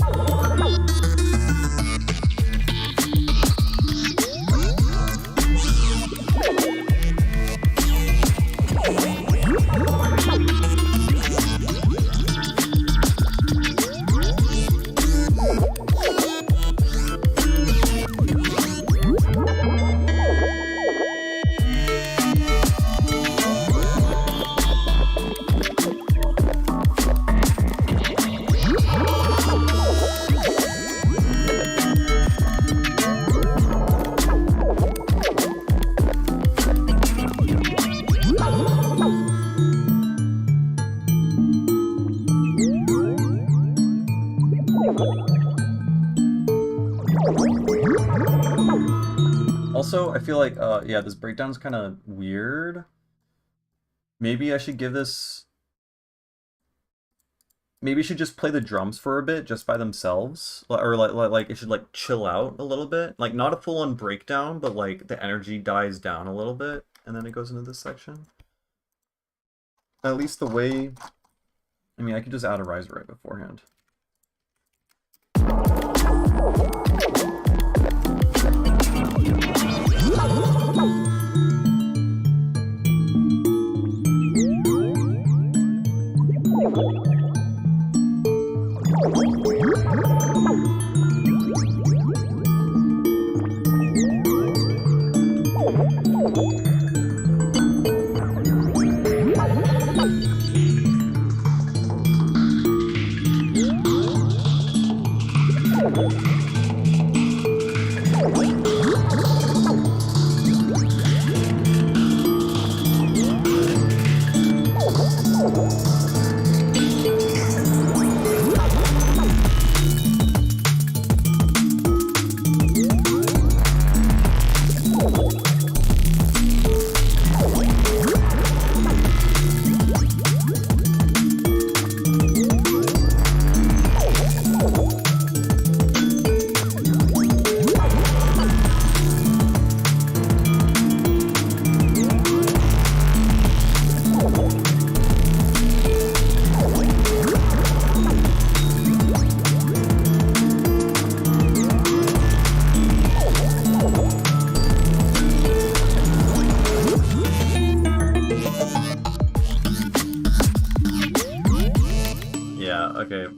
Also, I feel like, yeah, this breakdown's kind of weird. Maybe I should give this... Maybe I should just play the drums for a bit, just by themselves. Or, like it should, like, chill out a little bit. Like, not a full-on breakdown, but, like, the energy dies down a little bit, and then it goes into this section. At least the way... I mean, I could just add a riser right beforehand.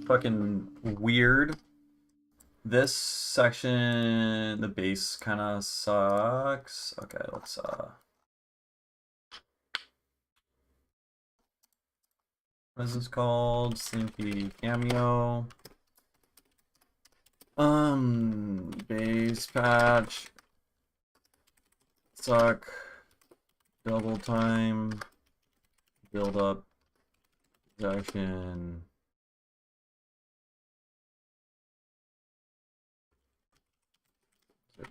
Fucking weird. This section, the bass kind of sucks. Okay, let's what is this called? Slinky Cameo. Bass patch. Suck. Double time. Build up. Section.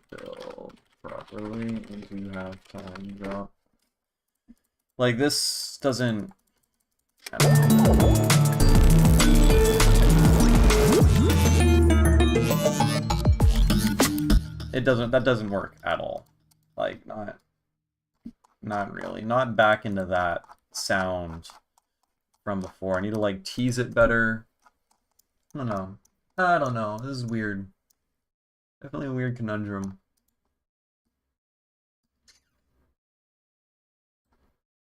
Build properly into halftime drop. Like this doesn't. I don't know. It doesn't. That doesn't work at all. Like not really. Not back into that sound from before. I need to like tease it better. I don't know. I don't know. This is weird. Definitely a weird conundrum.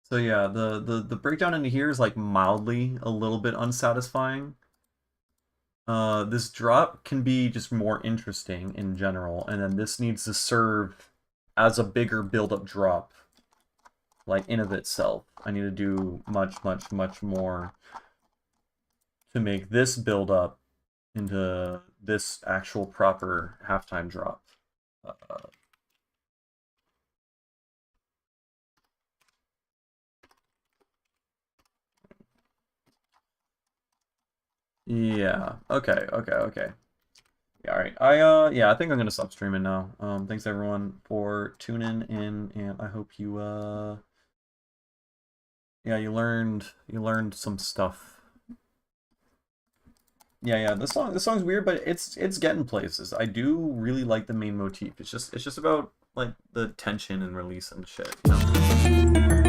So yeah, the breakdown into here is like mildly a little bit unsatisfying. This drop can be just more interesting in general, and then this needs to serve as a bigger build-up drop, like in of itself. I need to do much more to make this build up into this actual proper halftime drop. Yeah. Okay. Yeah, all right. Yeah, I think I'm gonna stop streaming now. Thanks everyone for tuning in, and I hope you yeah, you learned some stuff. Yeah, this song's weird, but it's getting places. I do really like the main motif. It's just about like the tension and release and shit, you know?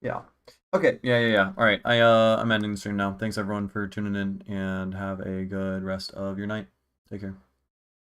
Yeah. Okay, yeah. All right, I'm ending the stream now. Thanks everyone for tuning in, and have a good rest of your night. Take care.